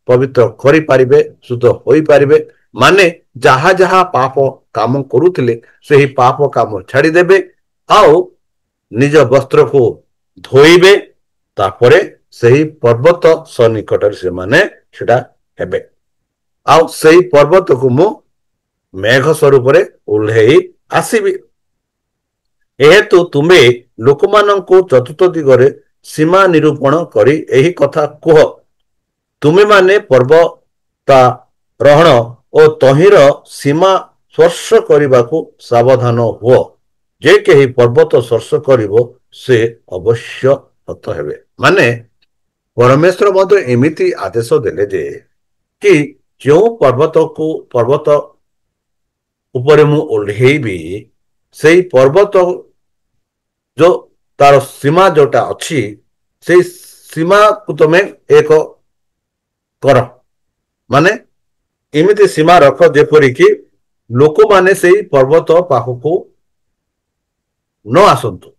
ପବିତ୍ର କରିପାରିବେ, ଶୁଦ୍ଧ ହୋଇପାରିବେ। ମାନେ ଯାହା ଯାହା ପାପ କାମ କରୁଥିଲେ ସେହି ପାପ କାମ ଛାଡ଼ିଦେବେ, ଆଉ ନିଜ ବସ୍ତ୍ରକୁ ଧୋଇବେ। ତାପରେ ସେହି ପର୍ବତ ସନ୍ନିକଟରେ ସେମାନେ ସେଟା ହେବେ। ଆଉ ସେହି ପର୍ବତକୁ ମୁଁ ମେଘ ସ୍ୱରୂପରେ ଓହ୍ଲେଇ ଆସିବି। ଏହେତୁ ତୁମେ ଲୋକମାନଙ୍କୁ ଚତୁର୍ଥ ଦିଗରେ ସୀମା ନିରୂପଣ କରି ଏହି କଥା କୁହ, ତୁମେମାନେ ପର୍ବତାରୋହଣ ଓ ତହିଁର ସୀମା ସ୍ପର୍ଶ କରିବାକୁ ସାବଧାନ ହୁଅ। ଯେ କେହି ପର୍ବତ ସ୍ପର୍ଶ କରିବ ସେ ଅବଶ୍ୟ ହତ ହେବେ। ମାନେ ପରମେଶ୍ୱର ମଧ୍ୟ ଏମିତି ଆଦେଶ ଦେଲେ ଯେ କି ଯେଉଁ ପର୍ବତ ଉପରେ ମୁଁ ଓହ୍ଲେଇବି, ସେଇ ପର୍ବତ ଯୋଉ ତାର ସୀମା ଯୋଉଟା ଅଛି ସେଇ ସୀମାକୁ ତମେ ଏକ କର, ମାନେ ଏମିତି ସୀମା ରଖ ଯେପରିକି ଲୋକମାନେ ସେଇ ପର୍ବତ ପାଖକୁ ନ ଆସନ୍ତୁ,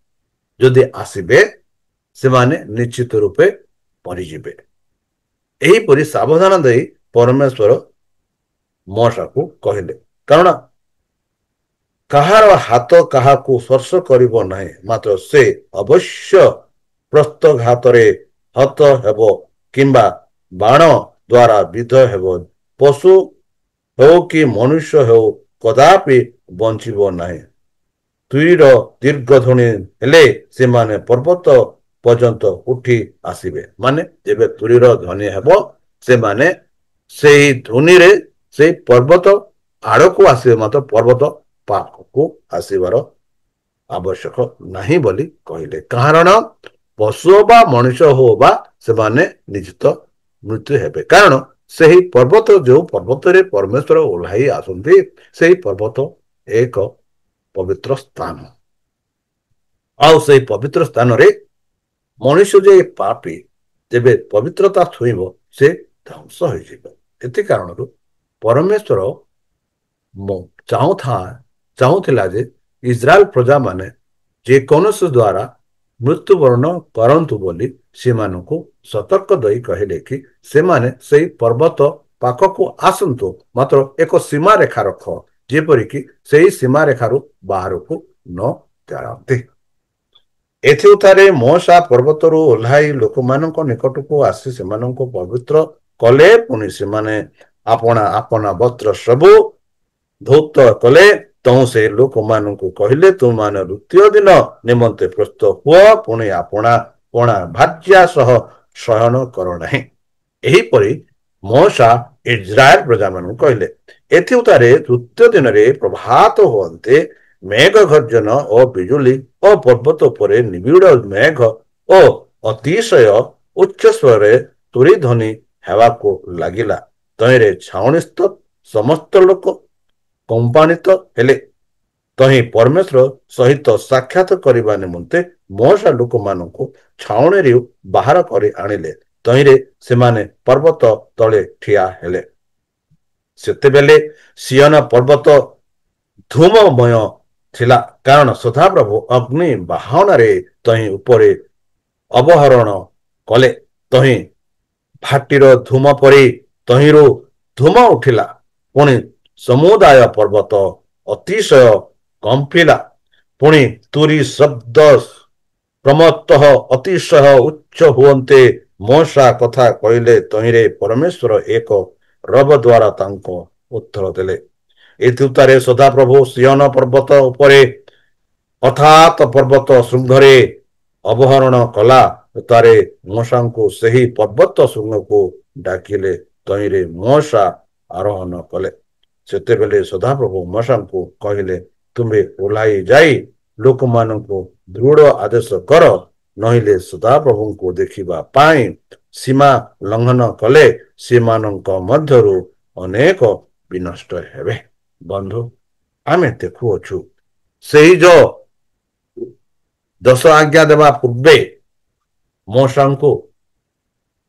ଯଦି ଆସିବେ ସେମାନେ ନିଶ୍ଚିତ ରୂପେ ମରିଯିବେ। ଏହିପରି ସାବଧାନ ଦେଇ ପରମେଶ୍ୱର ମୋଶକୁ କହିଲେ, କାରଣ କାହାର ହାତ କାହାକୁ ସ୍ପର୍ଶ କରିବ ନାହିଁ, ମାତ୍ର ସେ ଅବଶ୍ୟ ପ୍ରସ୍ତଘାତରେ ହତ ହେବ କିମ୍ବା ବାଣ ଦ୍ୱାରା ବିଦ୍ଧ ହେବ। ପଶୁ ହେଉ କି ମନୁଷ୍ୟ ହେଉ କଦାପି ବଞ୍ଚିବ ନାହିଁ। ତୁରୀର ଦୀର୍ଘ ଧ୍ୱନି ହେଲେ ସେମାନେ ପର୍ବତ ପର୍ଯ୍ୟନ୍ତ ଉଠି ଆସିବେ, ମାନେ ଯେବେ ତୁରୀର ଧ୍ୱନି ହେବ ସେମାନେ ସେଇ ଧ୍ୱନିରେ ସେଇ ପର୍ବତ ଆଡ଼କୁ ଆସିବେ, ମାତ୍ର ପର୍ବତ ପାଖକୁ ଆସିବାର ଆବଶ୍ୟକ ନାହିଁ ବୋଲି କହିଲେ। କାରଣ ପଶୁ ବା ମଣିଷ ହଉ ବା ସେମାନେ ନିଶ୍ଚିତ ମୃତ୍ୟୁ ହେବେ, କାରଣ ସେହି ପର୍ବତ ଯୋଉ ପର୍ବତରେ ପରମେଶ୍ୱର ଓହ୍ଲାଇ ଆସନ୍ତି ସେହି ପର୍ବତ ଏକ ପବିତ୍ର ସ୍ଥାନ। ଆଉ ସେଇ ପବିତ୍ର ସ୍ଥାନରେ ମଣିଷ ଯେ ପାପୀ ଯେବେ ପବିତ୍ରତା ଛୁଇଁବ ସେ ଧ୍ୱଂସ ହୋଇଯିବ। ଏଥି କାରଣରୁ ପରମେଶ୍ୱର ଚାହୁଁଥିଲା ଯେ ଇସ୍ରାଏଲ ପ୍ରଜାମାନେ ଯେକୌଣସି ଦ୍ୱାରା ମୃତ୍ୟୁବରଣ କରନ୍ତୁ ବୋଲି ସେମାନଙ୍କୁ ସତର୍କ ଦେଇ କହିଲେ କି ସେମାନେ ସେଇ ପର୍ବତ ପାଖକୁ ଆସନ୍ତୁ, ମାତ୍ର ଏକ ସୀମାରେଖା ରଖ ଯେପରିକି ସେଇ ସୀମାରେଖାରୁ ବାହାରକୁ ନ ଯାଆନ୍ତି। ଏଥିଉତ୍ତାରେ ମୋଶା ପର୍ବତରୁ ଓହ୍ଲାଇ ଲୋକମାନଙ୍କ ନିକଟକୁ ଆସି ସେମାନଙ୍କୁ ପବିତ୍ର କଲେ। ପୁଣି ସେମାନେ ଆପଣା ଆପଣା ବସ୍ତ୍ର ସବୁ ଧୌତ କଲେ। ତହୁଁ ସେ ଲୋକମାନଙ୍କୁ କହିଲେ, ତୁମମାନେ ତୃତୀୟ ଦିନ ନିମନ୍ତେ ପ୍ରସ୍ତୁତ ହୁଅ, ପୁଣି ଆପଣା ପଣା ଭାର୍ଯ୍ୟା ସହ ଶୟନ କର ନାହିଁ। ଏହିପରି ମୋଶା ଇସ୍ରାଏଲ ପ୍ରଜାମାନଙ୍କୁ କହିଲେ। ଏଥିଉତ୍ତାରେ ତୃତୀୟ ଦିନରେ ପ୍ରଭାତ ହୁଅନ୍ତେ ମେଘ ଗର୍ଜନ ଓ ବିଜୁଳି ଓ ପର୍ବତ ଉପରେ ନିବିଡ଼ ମେଘ ଓ ଅତିଶୟ ଉଚ୍ଚ ସ୍ୱରରେ ତୁରୀ ଧ୍ୱନି ହେବାକୁ ଲାଗିଲା। ତହିଁରେ ଛାଉଣିସ୍ଥ ସମସ୍ତ ଲୋକ କମ୍ପାନିତ ହେଲେ। ତହିଁ ପରମେଶ୍ୱର ସହିତ ସାକ୍ଷାତ କରିବା ନିମନ୍ତେ ମୋଶା ଲୋକମାନଙ୍କୁ ଛାଉଣିରୁ ବାହାର କରି ଆଣିଲେ। ତହିଁରେ ସେମାନେ ପର୍ବତ ତଳେ ଠିଆ ହେଲେ। ସେତେବେଳେ ସିୟନ ପର୍ବତ ଧୂମମୟ ଥିଲା, କାରଣ ସଦାପ୍ରଭୁ ଅଗ୍ନି ବାହନରେ ତହିଁ ଉପରେ ଅବହରଣ କଲେ। ତହିଁ ଭାଟିର ଧୂମ ପରି ତହିଁରୁ ଧୂମ ଉଠିଲା। ପୁଣି ସମୁଦାୟ ପର୍ବତ ଅତିଶୟ କମ୍ପିଲା। ପୁଣି ତୁରୀ ଶବ୍ଦ କ୍ରମତଃ ଅତିଶୟ ଉଚ୍ଚ ହୁଅନ୍ତେ ମୋଶା କଥା କହିଲେ। ତହିଁରେ ପରମେଶ୍ୱର ଏକ ରବ ଦ୍ୱାରା ତାଙ୍କୁ ଉତ୍ତର ଦେଲେ। ଏଥିଉତ୍ତାରେ ସଦାପ୍ରଭୁ ସିୟନ ପର୍ବତ ଉପରେ ଅର୍ଥାତ୍ ପର୍ବତ ଶୃଙ୍ଗରେ ଅବହରଣ କଲା। ତାରେ ମୋଶାଙ୍କୁ ସେହି ପର୍ବତ ଶୃଙ୍ଗକୁ ଡାକିଲେ। ତହିଁରେ ମୋଶା ଆରୋହଣ କଲେ। ସେତେବେଳେ ସଦାପ୍ରଭୁ ମୋଶାଙ୍କୁ କହିଲେ, ତୁମେ ଓହ୍ଲାଇ ଯାଇ ଲୋକମାନଙ୍କୁ ଦୃଢ଼ ଆଦେଶ କର, ନହେଲେ ସଦାପ୍ରଭୁଙ୍କୁ ଦେଖିବା ପାଇଁ ସୀମା ଲଙ୍ଘନ କଲେ ସେମାନଙ୍କ ମଧ୍ୟରୁ ଅନେକ ବିନଷ୍ଟ ହେବେ। ବନ୍ଧୁ, ଆମେ ଦେଖୁଅଛୁ ସେହି ଯୋଉ 10 ଆଜ୍ଞା ଦେବା ପୂର୍ବେ ମୋଶାଙ୍କୁ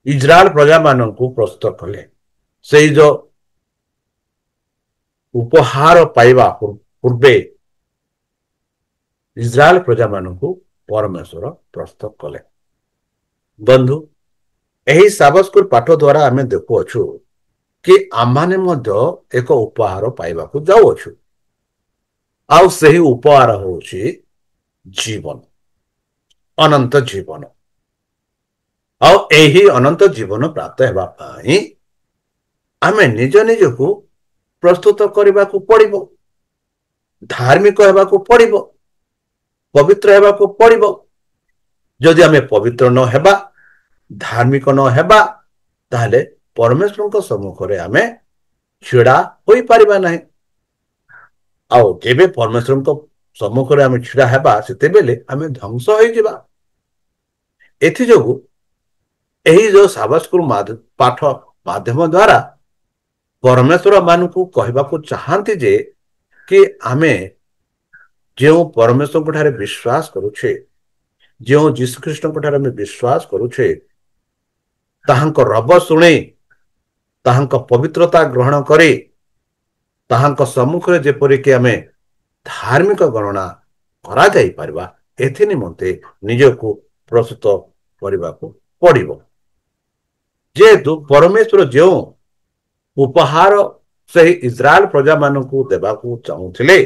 ଇସ୍ରାଏଲ ପ୍ରଜାମାନଙ୍କୁ ପ୍ରସ୍ତୁତ କଲେ। ସେଇ ଯୋଉ ଉପହାର ପାଇବା ପୂର୍ବେ ଇସ୍ରାଏଲ ପ୍ରଜାମାନଙ୍କୁ ପରମେଶ୍ୱର ପ୍ରସ୍ତୁତ କଲେ। ବନ୍ଧୁ, ଏହି ସାବାସ୍କୁର ପାଠ ଦ୍ୱାରା ଆମେ ଦେଖୁଅଛୁ କି ଆମମାନେ ମଧ୍ୟ ଏକ ଉପହାର ପାଇବାକୁ ଯାଉଅଛୁ। ଆଉ ସେହି ଉପହାର ହେଉଛି ଜୀବନ, ଅନନ୍ତ ଜୀବନ। ଆଉ ଏହି ଅନନ୍ତ ଜୀବନ ପ୍ରାପ୍ତ ହେବା ପାଇଁ ଆମେ ନିଜ ନିଜକୁ ପ୍ରସ୍ତୁତ କରିବାକୁ ପଡ଼ିବ, ଧାର୍ମିକ ହେବାକୁ ପଡ଼ିବ, ପବିତ୍ର ହେବାକୁ ପଡ଼ିବ। ଯଦି ଆମେ ପବିତ୍ର ନ ହେବା, ଧାର୍ମିକ ନ ହେବା, ତାହେଲେ ପରମେଶ୍ୱରଙ୍କ ସମ୍ମୁଖରେ ଆମେ ଛିଡ଼ା ହୋଇପାରିବା ନାହିଁ। ଆଉ ଯେବେ ପରମେଶ୍ୱରଙ୍କ ସମ୍ମୁଖରେ ଆମେ ଛିଡ଼ା ହେବା ସେତେବେଳେ ଆମେ ଧ୍ୱଂସ ହୋଇଯିବା। ଏଥିଯୋଗୁଁ ଏହି ଯୋଉ ସାବାସ୍କୁର ପାଠ ମାଧ୍ୟମ ଦ୍ୱାରା ପରମେଶ୍ୱର ମାନଙ୍କୁ କହିବାକୁ ଚାହାନ୍ତି ଯେ କି ଆମେ ଯେଉଁ ପରମେଶ୍ୱରଙ୍କ ଠାରେ ବିଶ୍ୱାସ କରୁଛେ, ଯେଉଁ ଯୀଶୁଖ୍ରୀଷ୍ଟଙ୍କ ଠାରେ ଆମେ ବିଶ୍ୱାସ କରୁଛେ ତାହାଙ୍କ ରବ ଶୁଣି ତାହାଙ୍କ ପବିତ୍ରତା ଗ୍ରହଣ କରି ତାହାଙ୍କ ସମ୍ମୁଖରେ ଯେପରିକି ଆମେ ଧାର୍ମିକ ଗଣନା କରାଯାଇପାରିବା ଏଥି ନିମନ୍ତେ ନିଜକୁ ପ୍ରସ୍ତୁତ କରିବାକୁ ପଡ଼ିବ। ଯେହେତୁ ପରମେଶ୍ୱର ଯେଉଁ ଉପହାର ସେହି ଇସ୍ରାଏଲ ପ୍ରଜାମାନଙ୍କୁ ଦେବାକୁ ଚାହୁଁଥିଲେ,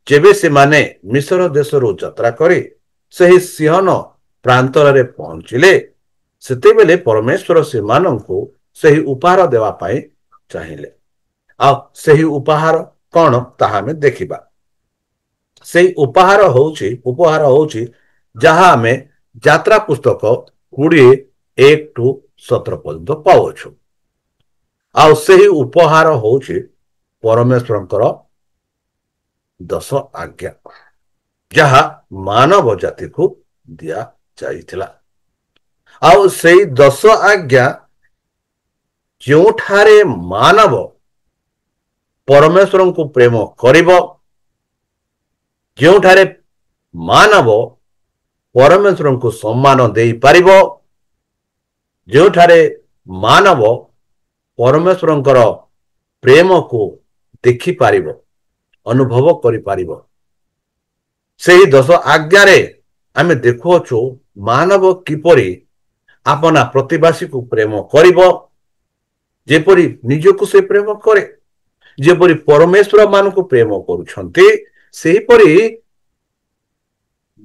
ଯେବେ ସେମାନେ ମିଶ୍ର ଦେଶରୁ ଯାତ୍ରା କରି ସେହି ସିହନ ପ୍ରାନ୍ତରରେ ପହଞ୍ଚିଲେ ସେତେବେଳେ ପରମେଶ୍ୱର ସେମାନଙ୍କୁ ସେହି ଉପହାର ଦେବା ପାଇଁ ଚାହିଁଲେ। ଆଉ ସେହି ଉପହାର କଣ ତାହା ଆମେ ଦେଖିବା। ସେହି ଉପହାର ହଉଛି ଯାହା ଆମେ ଯାତ୍ରା ପୁସ୍ତକ 20:1-17 ପର୍ଯ୍ୟନ୍ତ ପାଉଛୁ। ଆଉ ସେହି ଉପହାର ହଉଛି ପରମେଶ୍ୱରଙ୍କର 10 ଆଜ୍ଞା, ଯାହା ମାନବ ଜାତିକୁ ଦିଆଯାଇଥିଲା। ଆଉ ସେଇ 10 ଆଜ୍ଞା ଯେଉଁଠାରେ ମାନବ ପରମେଶ୍ୱରଙ୍କୁ ପ୍ରେମ କରିବ, ଯେଉଁଠାରେ ମାନବ ପରମେଶ୍ୱରଙ୍କୁ ସମ୍ମାନ ଦେଇପାରିବ, ଯେଉଁଠାରେ ମାନବ ପରମେଶ୍ୱରଙ୍କର ପ୍ରେମକୁ ଦେଖିପାରିବ, ଅନୁଭବ କରିପାରିବ, ସେହି 10 ଆଜ୍ଞାରେ ଆମେ ଦେଖୁଅଛୁ ମାନବ କିପରି ଆପଣା ପ୍ରତିବାସୀକୁ ପ୍ରେମ କରିବ, ଯେପରି ନିଜକୁ ସେ ପ୍ରେମ କରେ, ଯେପରି ପରମେଶ୍ୱର ମାନଙ୍କୁ ପ୍ରେମ କରୁଛନ୍ତି ସେହିପରି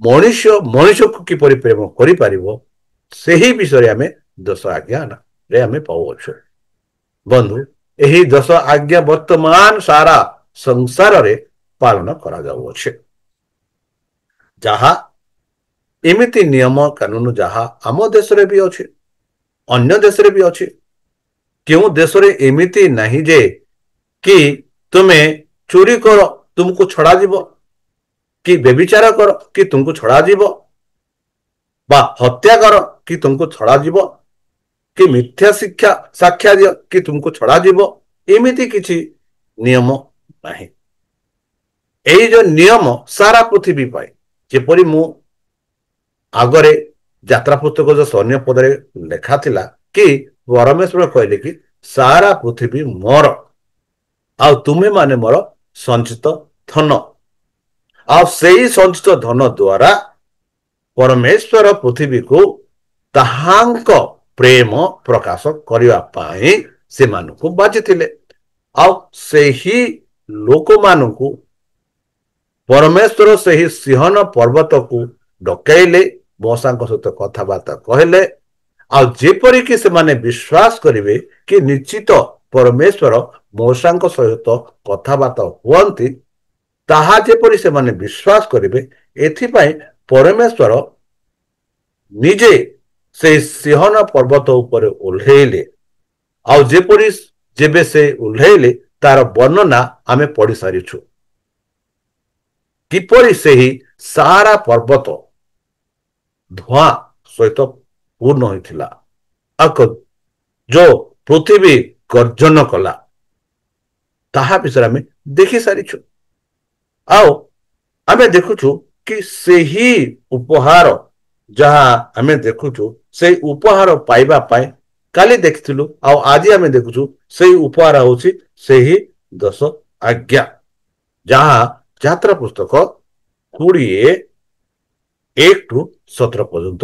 ମଣିଷକୁ କିପରି ପ୍ରେମ କରିପାରିବ ସେହି ବିଷୟରେ ଆମେ 10 ଆଜ୍ଞାରେ ଆମେ ପାଉଅଛୁ। ବନ୍ଧୁ, ଏହି 10 ଆଜ୍ଞା ବର୍ତ୍ତମାନ ସାରା ସଂସାରରେ ପାଳନ କରାଯାଉଅଛି। ଯାହା ଏମିତି ନିୟମ କାନୁନ ଯାହା ଆମ ଦେଶରେ ବି ଅଛି, ଅନ୍ୟ ଦେଶରେ ବି ଅଛି। କେଉଁ ଦେଶରେ ଏମିତି ନାହିଁ ଯେ କି ତୁମେ ଚୋରି କର ତୁମକୁ ଛଡ଼ାଯିବ, କି ବ୍ୟଭିଚାର କର କି ତୁମକୁ ଛଡ଼ାଯିବ, ବା ହତ୍ୟା କର କି ତୁମକୁ ଛଡ଼ାଯିବ, କି ମିଥ୍ୟା ସାକ୍ଷ୍ୟ ଦିଅ କି ତୁମକୁ ଛଡ଼ାଯିବ, ଏମିତି କିଛି ନିୟମ ନାହିଁ। ଏଇ ଯୋଉ ନିୟମ ସାରା ପୃଥିବୀ ପାଇଁ, ଯେପରି ମୁଁ ଆଗରେ ଯାତ୍ରା ପୁସ୍ତକ ସୈନ୍ୟ ପଦରେ ଲେଖା ଥିଲା କି ପରମେଶ୍ୱର କହିଲେ କି ସାରା ପୃଥିବୀ ମୋର, ଆଉ ତୁମେ ମାନେ ମୋର ସଞ୍ଚିତ ଧନ। ଆଉ ସେଇ ସଞ୍ଚିତ ଧନ ଦ୍ୱାରା ପରମେଶ୍ୱର ପୃଥିବୀକୁ ତାହାଙ୍କ ପ୍ରେମ ପ୍ରକାଶ କରିବା ପାଇଁ ସେମାନଙ୍କୁ ବାଜିଥିଲେ। ଆଉ ସେହି ଲୋକମାନଙ୍କୁ ପରମେଶ୍ୱର ସେହି ସିହନ ପର୍ବତକୁ ଡକାଇଲେ, ମୂଷାଙ୍କ ସହିତ କଥାବାର୍ତ୍ତା କହିଲେ, ଆଉ ଯେପରିକି ସେମାନେ ବିଶ୍ୱାସ କରିବେ କି ନିଶ୍ଚିତ ପରମେଶ୍ୱର ମୂଷାଙ୍କ ସହିତ କଥାବାର୍ତ୍ତା ହୁଅନ୍ତି, ତାହା ଯେପରି ସେମାନେ ବିଶ୍ୱାସ କରିବେ, ଏଥିପାଇଁ ପରମେଶ୍ୱର ନିଜେ ସେହି ସିହନ ପର୍ବତ ଉପରେ ଓହ୍ଲେଇଲେ। ଆଉ ଯେବେ ସେ ଓହ୍ଲେଇଲେ ତାର ବର୍ଣ୍ଣନା ଆମେ ପଢି ସାରିଛୁ। କିପରି ସେହି ସାରା ପର୍ବତ ଧୂଆଁ ସହିତ ପୂର୍ଣ୍ଣ ହୋଇଥିଲା, ଯୋଉ ପୃଥିବୀ ଗର୍ଜନ କଲା, ତାହା ବିଷୟରେ ଆମେ ଦେଖି ସାରିଛୁ। ଆଉ ଆମେ ଦେଖୁଛୁ କି ସେହି ଉପହାର ଯାହା ଆମେ ଦେଖୁଛୁ, ସେଇ ଉପହାର ପାଇବା ପାଇଁ କାଲି ଦେଖିଥିଲୁ ଆଉ ଆଜି ଆମେ ଦେଖୁଛୁ ସେଇ ଉପହାର ହଉଛି ସେହି 10 ଆଜ୍ଞା, ଯାହା ଯାତ୍ରା ପୁସ୍ତକ 20:1-17 ପର୍ଯ୍ୟନ୍ତ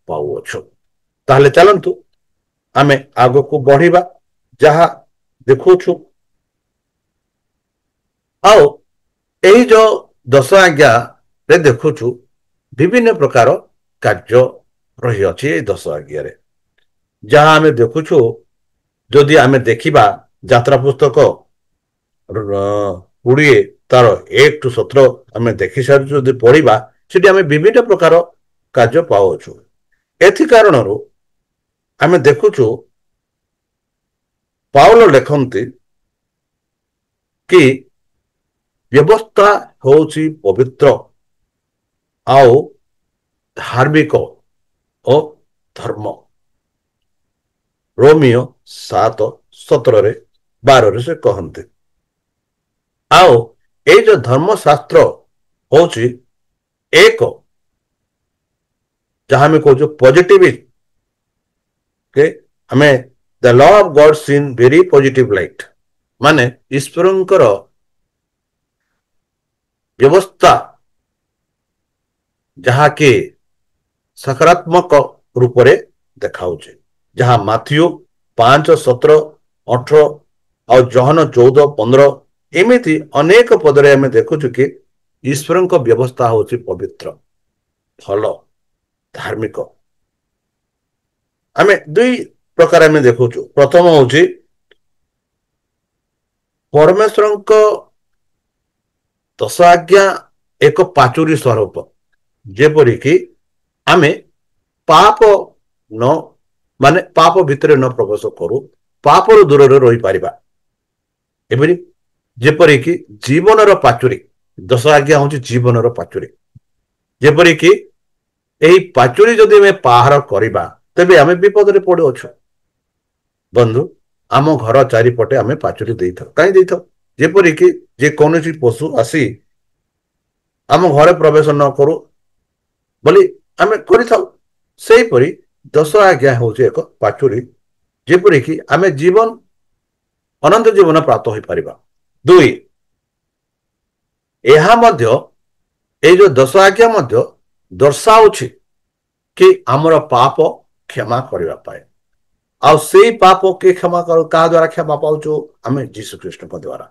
ପାଉଅଛୁ। ତାହେଲେ ଚାଲନ୍ତୁ ଆମେ ଆଗକୁ ବଢିବା। ଯାହା ଦେଖୁଛୁ ଆଉ ଏହି ଯୋଉ 10 ଆଜ୍ଞାରେ ଦେଖୁଛୁ ବିଭିନ୍ନ ପ୍ରକାର କାର୍ଯ୍ୟ ରହିଅଛି। ଏଇ 10 ଆଜ୍ଞାରେ ଯାହା ଆମେ ଦେଖୁଛୁ, ଯଦି ଆମେ ଦେଖିବା ଯାତ୍ରା ପୁସ୍ତକ 20:1-17 ଆମେ ଦେଖି ସାରିଛୁ, ଯଦି ପଢିବା ସେଠି ଆମେ ବିଭିନ୍ନ ପ୍ରକାର କାର୍ଯ୍ୟ ପାଉଛୁ। ଏଥି କାରଣରୁ ଆମେ ଦେଖୁଛୁ ପାଉଲ ଲେଖନ୍ତି କି ବ୍ୟବସ୍ଥା ହେଉଛି ପବିତ୍ର ଆଉ ଧାର୍ମିକ ଓ ଧର୍ମ। ରୋମିଓ 7:17-12 ସେ କହନ୍ତି। ଆଉ ଏଇ ଯୋଉ ଧର୍ମଶାସ୍ତ୍ର ହଉଛି ଏକ जहां में कहूँ पॉजिटिव के हमें the law of God seen very positive light माने ईश्वरंकर व्यवस्था जहाँकि सकारात्मक रूप से देखाऊे जहाँ माथ्यू 5:17-18 और जहन 14:15 एमती अनेक पदरे आम देखुचु कि ईश्वर व्यवस्था हूँ पवित्र भल धार्मिक आम दुई प्रकार आम देखु प्रथम हूँ परमेश्वर दश आज्ञा एक पाचुरी स्वरूप जेपरिक आमे पाप न माने पाप भितर न प्रवेश करू पाप दूर रही पारिबा एबरी जेपरिक जीवन पाचुरी दश आज्ञा हूँ जीवन पाचुरी जेपरिक यही पाचुरी जदि आम पार करवा तेबे आम विपद पड़ुअछु बंधु आम घर चारिपटे आम पाचुरी दे था कहीं दे था जेपरिक जेकोसी पशु आसी आम घरे प्रवेश न करू बोली आम करपरी दश आज्ञा हूँ एक पाचुरी जेपरिक आम जीवन अनंत जीवन प्राप्त हो पार दुई ये जो दश आज्ञा दर्शाऊँ कि आमर पाप क्षमा करने आउ से पाप के क्षमा कर क्या द्वारा क्षमा पाचु आम जीशु कृष्ण द्वारा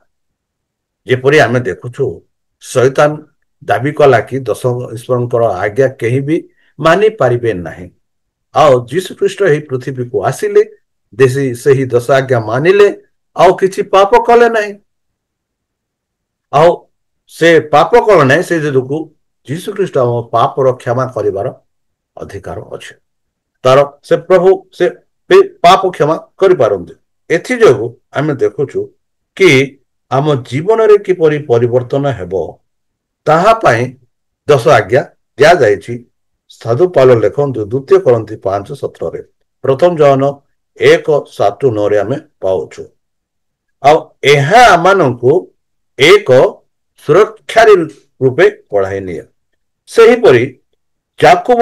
जेपरी आम देखुचु शैतान दाबी कला कि दश ईश्वर आज्ञा कहीं भी मानि पारे ना आओ जीशु कृष्ण ही पृथ्वी को आसिले देशी से ही दश आज्ञा मानिले आउ किछि पाप कले नहीं आओ से पाप कले नहीं से जो जीशु कृष्ण आम पाप क्षमा कर अधिकार अच्छे तार से प्रभु से पाप क्षमा करपारती एथि आम देखुचु कि आम जीवन रे किपरि परिवर्तन हेबो ताहापाई दश आज्ञा दिया जाइछि साधु पाल लेखन्तु द्वितीय करन्ती 5:17 प्रथम जहन 1:7-9 आम पाउछु आमानंकु एक सुरक्षा रूपे पढ़ाई निये सेहीपरि याकूब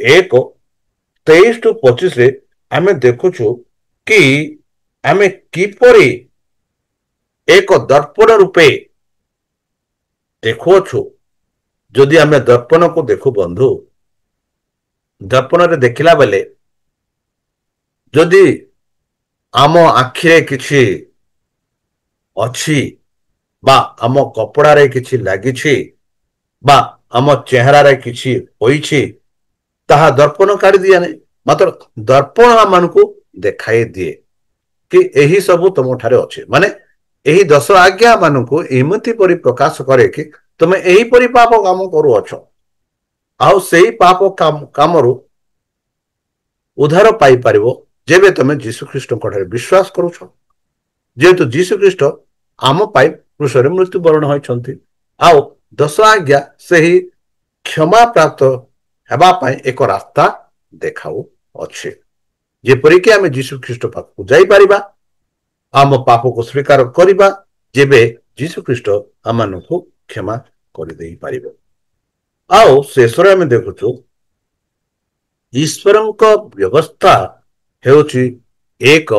1:23-25 आम देखुछु कि आम किपरि एक दर्पण रूपे देखुअछु जदि आम दर्पण को देखु बंधु दर्पण रे देखिला बेले जदि आम आखिरे किछि अछि बा आम कपड़ा रे किछि लागिछि बा आम चेहरा रे किछि होइछि ताहा दर्पण काढ़ी दिया नहीं मात्र दर्पण आम को देखाई दिए कि यही सब तुम ठारे अच्छे माने यही दश आज्ञा मान को एमती परि प्रकाश करे कि तुम यही परि पाप काम करुअछ आउ सेही पाप काम उद्धार पाई पारिबो जेबे तुम जीशु ख्रीष्ट ठारे विश्वास करुछ जेहेतु जीशु ख्रीष्ट आम पाई क्रूसरे मृत्युवरण होइछन्ति आउ दश आज्ञा सेही क्षमा प्राप्त हेबा पाई एक रास्ता देखाऊ अच्छे जेपरिक आम जीशु ख्रीष्ट पाखक जाई पारिबा आम पाप को स्वीकार करिबा जेबे जीशु ख्रीष्ट आम को क्षमा कर दे पारिबो आओ शेष आम देखुचु ईश्वर व्यवस्था हेउछि एक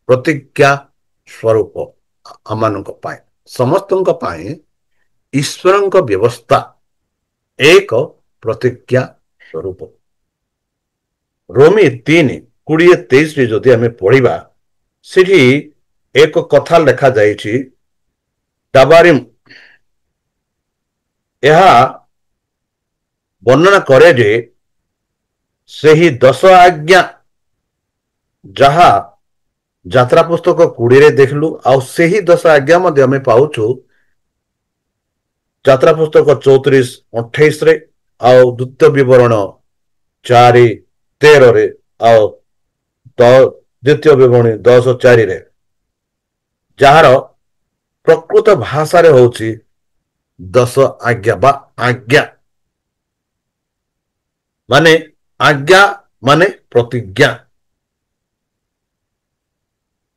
प्रतिज्ञा स्वरूप आम समस्त ईश्वर व्यवस्था एक प्रतिज्ञा स्वरूप रोमी 3:20-23 जदि आम पढ़ा सेठी एक कथा लेखा जाइछि दाबारिम यह वर्णना करे जे सेही दश आज्ञा जहा यात्रा पुस्तक 20 रे देखलु आ सेही दश आज्ञा मध्य आम पाउछु यात्रा पुस्तक 34-28 रे आउ द्वितीय विवरण 4:13 रे आउ द्वितीय विवरणी 10:4 रे जार प्रकृत भाषा रे होछि दश आज्ञा बा आज्ञा माने प्रतिज्ञा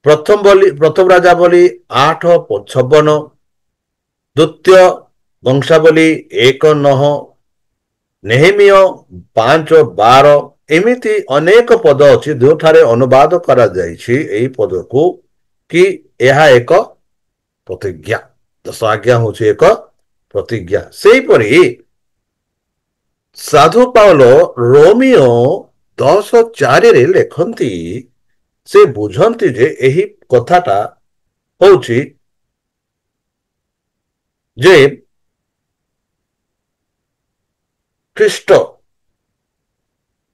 प्रथम राजावली 8:56 द्वितीय वंशावली 1:9 ନେହେମିୟ 5:12 ଏମିତି ଅନେକ ପଦ ଅଛି ଯେଉଁଠାରେ ଅନୁବାଦ କରାଯାଇଛି ଏହି ପଦକୁ କି ଏହା ଏକ ପ୍ରତିଜ୍ଞା। 10 ଆଜ୍ଞା ହେଉଛି ଏକ ପ୍ରତିଜ୍ଞା। ସେହିପରି ସାଧୁ ପାଉଲ ରୋମିଓ 10:4ରେ ଲେଖନ୍ତି, ସେ ବୁଝନ୍ତି ଯେ ଏହି କଥାଟା ହଉଛି ଯେ ଖ୍ରୀଷ୍ଟ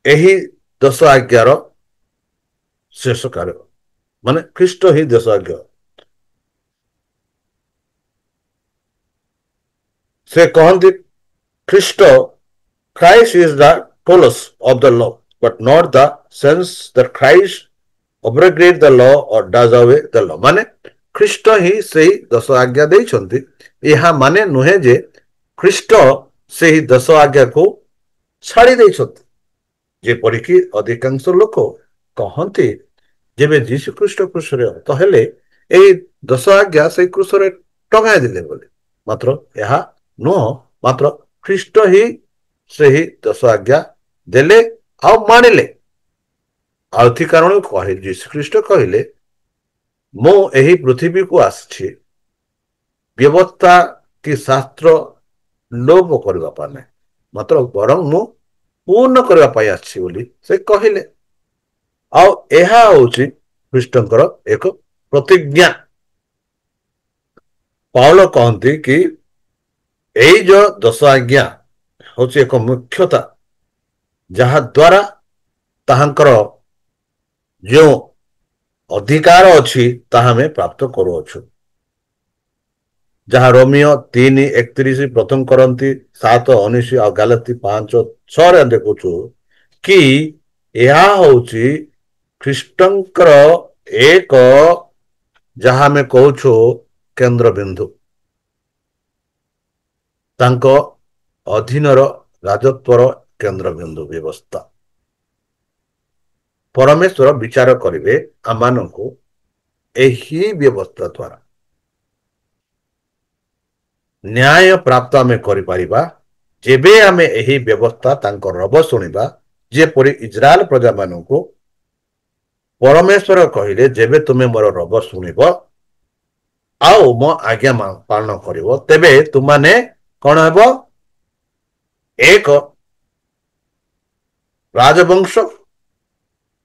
ଏହି 10 ଆଜ୍ଞାର ଶେଷ କାର୍ୟ, ମାନେ ଖ୍ରୀଷ୍ଟ ହିଁ 10 ଆଜ୍ଞା। ସେ କହନ୍ତି ଖ୍ରୀଷ୍ଟ Christ is the tolos of the law, but not the sense that Christ obrogate the law or does away the law। ମାନେ ଖ୍ରୀଷ୍ଟ ହିଁ ସେହି 10 ଆଜ୍ଞା ଦେଇଛନ୍ତି। ଏହା ମାନେ ନୁହେଁ ଯେ ଖ୍ରୀଷ୍ଟ ସେହି 10 ଆଜ୍ଞାକୁ ଛାଡ଼ି ଦେଇଛନ୍ତି, ଯେପରିକି ଅଧିକାଂଶ ଲୋକ କହନ୍ତି ଯେବେ ଯୀଶୁ ଖ୍ରୀଷ୍ଟ କୃଷରେ ତ ହେଲେ ଏହି 10 ଆଜ୍ଞା ସେଇ କୃଷରେ ଟଙ୍ଗାଇ ଦେଲେ ବୋଲି। ମାତ୍ର ଏହା ନୁହଁ, ମାତ୍ର ଖ୍ରୀଷ୍ଟ ହିଁ ସେହି 10 ଆଜ୍ଞା ଦେଲେ ଆଉ ମାନିଲେ। ଆଉ ଏଥି କାରଣ କହିଲେ ଯୀଶୁଖ୍ରୀଷ୍ଟ କହିଲେ, ମୁଁ ଏହି ପୃଥିବୀକୁ ଆସିଛି ବ୍ୟବସ୍ଥା କି ଶାସ୍ତ୍ର ଲୋପ କରିବା ପାଇଁ ନାହିଁ, ମାତ୍ର ବରଂ ମୁଁ ପୂର୍ଣ୍ଣ କରିବା ପାଇଁ ଆସିଛି ବୋଲି ସେ କହିଲେ। ଆଉ ଏହା ହଉଛି ଖ୍ରୀଷ୍ଟଙ୍କର ଏକ ପ୍ରତିଜ୍ଞା। ପାଉଲ କହନ୍ତି କି ଏଇ ଯୋଉ 10 ଆଜ୍ଞା ହଉଛି ଏକ ମୁଖ୍ୟତା, ଯାହା ଦ୍ୱାରା ତାହାଙ୍କର ଯେଉଁ ଅଧିକାର ଅଛି ତାହା ଆମେ ପ୍ରାପ୍ତ କରୁଅଛୁ, ଯାହା ରୋମିଓ 3:31, ପ୍ରଥମ କରନ୍ତି 7:19 ଆଉ ଗାଲାତି 5:6ରେ ଦେଖୁଛୁ କି ଏହା ହଉଛି ଖ୍ରୀଷ୍ଟଙ୍କର ଏକ, ଯାହା ଆମେ କହୁଛୁ କେନ୍ଦ୍ରବିନ୍ଦୁ, ତାଙ୍କ ଅଧୀନର ରାଜତ୍ୱର କେନ୍ଦ୍ରବିନ୍ଦୁ ବ୍ୟବସ୍ଥା। ପରମେଶ୍ୱର ବିଚାର କରିବେ ଆମମାନଙ୍କୁ ଏହି ବ୍ୟବସ୍ଥା ଦ୍ୱାରା। ନ୍ୟାୟ ପ୍ରାପ୍ତ ଆମେ କରିପାରିବା ଯେବେ ଆମେ ଏହି ବ୍ୟବସ୍ଥା ତାଙ୍କ ରବ ଶୁଣିବା। ଯେପରି ଇସ୍ରାଏଲ ପ୍ରଜାମାନଙ୍କୁ ପରମେଶ୍ୱର କହିଲେ, ଯେବେ ତୁମେ ମୋର ରବ ଶୁଣିବ ଆଉ ମୋ ଆଜ୍ଞା ପାଳନ କରିବ, ତେବେ ତୁମାନେ କଣ ହେବ? ଏକ ରାଜବଂଶ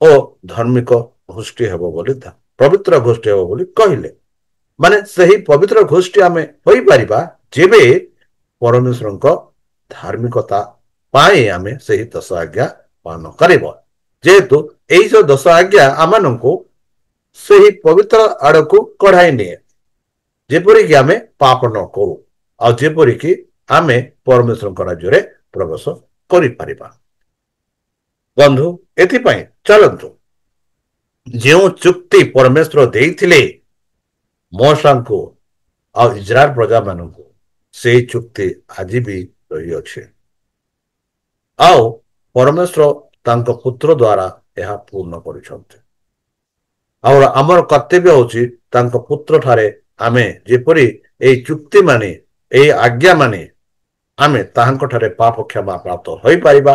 ଓ ଧାର୍ମିକ ଗୋଷ୍ଠୀ ହେବ ବୋଲି, ପବିତ୍ର ଗୋଷ୍ଠୀ ହେବ ବୋଲି କହିଲେ। ମାନେ ସେହି ପବିତ୍ର ଗୋଷ୍ଠୀ ଆମେ ହୋଇପାରିବା ଯେବେ ପରମେଶ୍ୱରଙ୍କ ଧାର୍ମିକତା ପାଇଁ ଆମେ ସେହି 10 ଆଜ୍ଞା ପାଳନ କରିବ। ଯେହେତୁ ଏଇ ଯୋଉ 10 ଆଜ୍ଞା ଆମମାନଙ୍କୁ ସେହି ପବିତ୍ର ଆଡକୁ କଢାଇ ନିଏ, ଯେପରିକି ଆମେ ପାପ ନ କରୁ ଆଉ ଯେପରିକି ଆମେ ପରମେଶ୍ୱରଙ୍କ ରାଜ୍ୟରେ ପ୍ରବେଶ କରିପାରିବା। ବନ୍ଧୁ, ଏଥିପାଇଁ ଚାଲନ୍ତୁ ଯେଉଁ ଚୁକ୍ତି ପରମେଶ୍ୱର ଦେଇଥିଲେ ମୋଶାଙ୍କୁ ଆଉ ଇସ୍ରାଏଲ ପ୍ରଜାମାନଙ୍କୁ, ସେହି ଚୁକ୍ତି ଆଜି ବି ରହିଅଛି ଆଉ ପରମେଶ୍ୱର ତାଙ୍କ ପୁତ୍ର ଦ୍ୱାରା ଏହା ପୂର୍ଣ୍ଣ କରିଛନ୍ତି। ଆଉ ଆମର କର୍ତ୍ତବ୍ୟ ହଉଛି ତାଙ୍କ ପୁତ୍ର ଠାରେ ଆମେ ଯେପରି ଏହି ଚୁକ୍ତି ମାନି, ଏହି ଆଜ୍ଞା ମାନି ଆମେ ତାହାଙ୍କ ଠାରେ ପାପ କ୍ଷମା ପ୍ରାପ୍ତ ହୋଇପାରିବା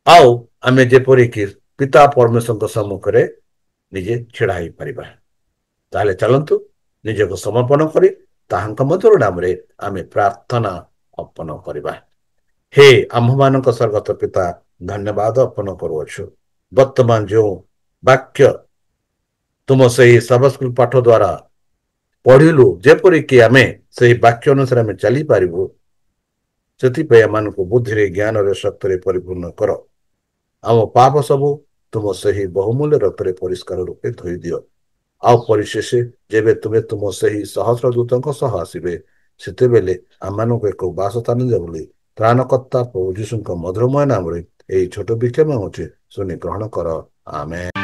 ଆଉ ଆମେ ଯେପରିକି ପିତା ପରମେଶ୍ୱରଙ୍କ ସମ୍ମୁଖରେ ନିଜେ ଛିଡା ହେଇପାରିବା। ତାହେଲେ ଚାଲନ୍ତୁ ନିଜକୁ ସମର୍ପଣ କରି ତାହାଙ୍କ ମଧୁର ନାମରେ ଆମେ ପ୍ରାର୍ଥନା ଅର୍ପଣ କରିବା। ହେ ଆମ୍ଭମାନଙ୍କ ସ୍ୱର୍ଗତ ପିତା, ଧନ୍ୟବାଦ ଅର୍ପଣ କରୁଅଛୁ ବର୍ତ୍ତମାନ ଯେଉଁ ବାକ୍ୟ ତୁମ ସେହି ସବସ୍କୁଲ ପାଠ ଦ୍ୱାରା ପଢିଲୁ, ଯେପରିକି ଆମେ ସେହି ବାକ୍ୟ ଅନୁସାରେ ଆମେ ଚାଲିପାରିବୁ, ସେଥିପାଇଁ ଏମାନଙ୍କୁ ବୁଦ୍ଧିରେ, ଜ୍ଞାନରେ, ଶକ୍ତିରେ ପରିପୂର୍ଣ୍ଣ କର। ଆମ ପାପ ସବୁ ତୁମ ସେହି ବହୁମୂଲ୍ୟ ରକ୍ତରେ ପରିଷ୍କାର ରୂପେ ଧୋଇ ଦିଅ। ଆଉ ପରିଶେଷ ଯେବେ ତୁମେ ତୁମ ସେହି ସହସ୍ର ଦୂତଙ୍କ ସହ ଆସିବେ, ସେତେବେଳେ ଆମମାନଙ୍କୁ ଏକ ବାସସ୍ଥାନ ଦିଅ ବୋଲି ତ୍ରାଣକର୍ତ୍ତା ପ୍ରଭୁ ଯୀଶୁଙ୍କ ମଧୁରମୟ ନାମରେ ଏହି ଛୋଟ ବିକ୍ଷମ ଅଛି ଶୁଣି ଗ୍ରହଣ କର। ଆମେନ୍।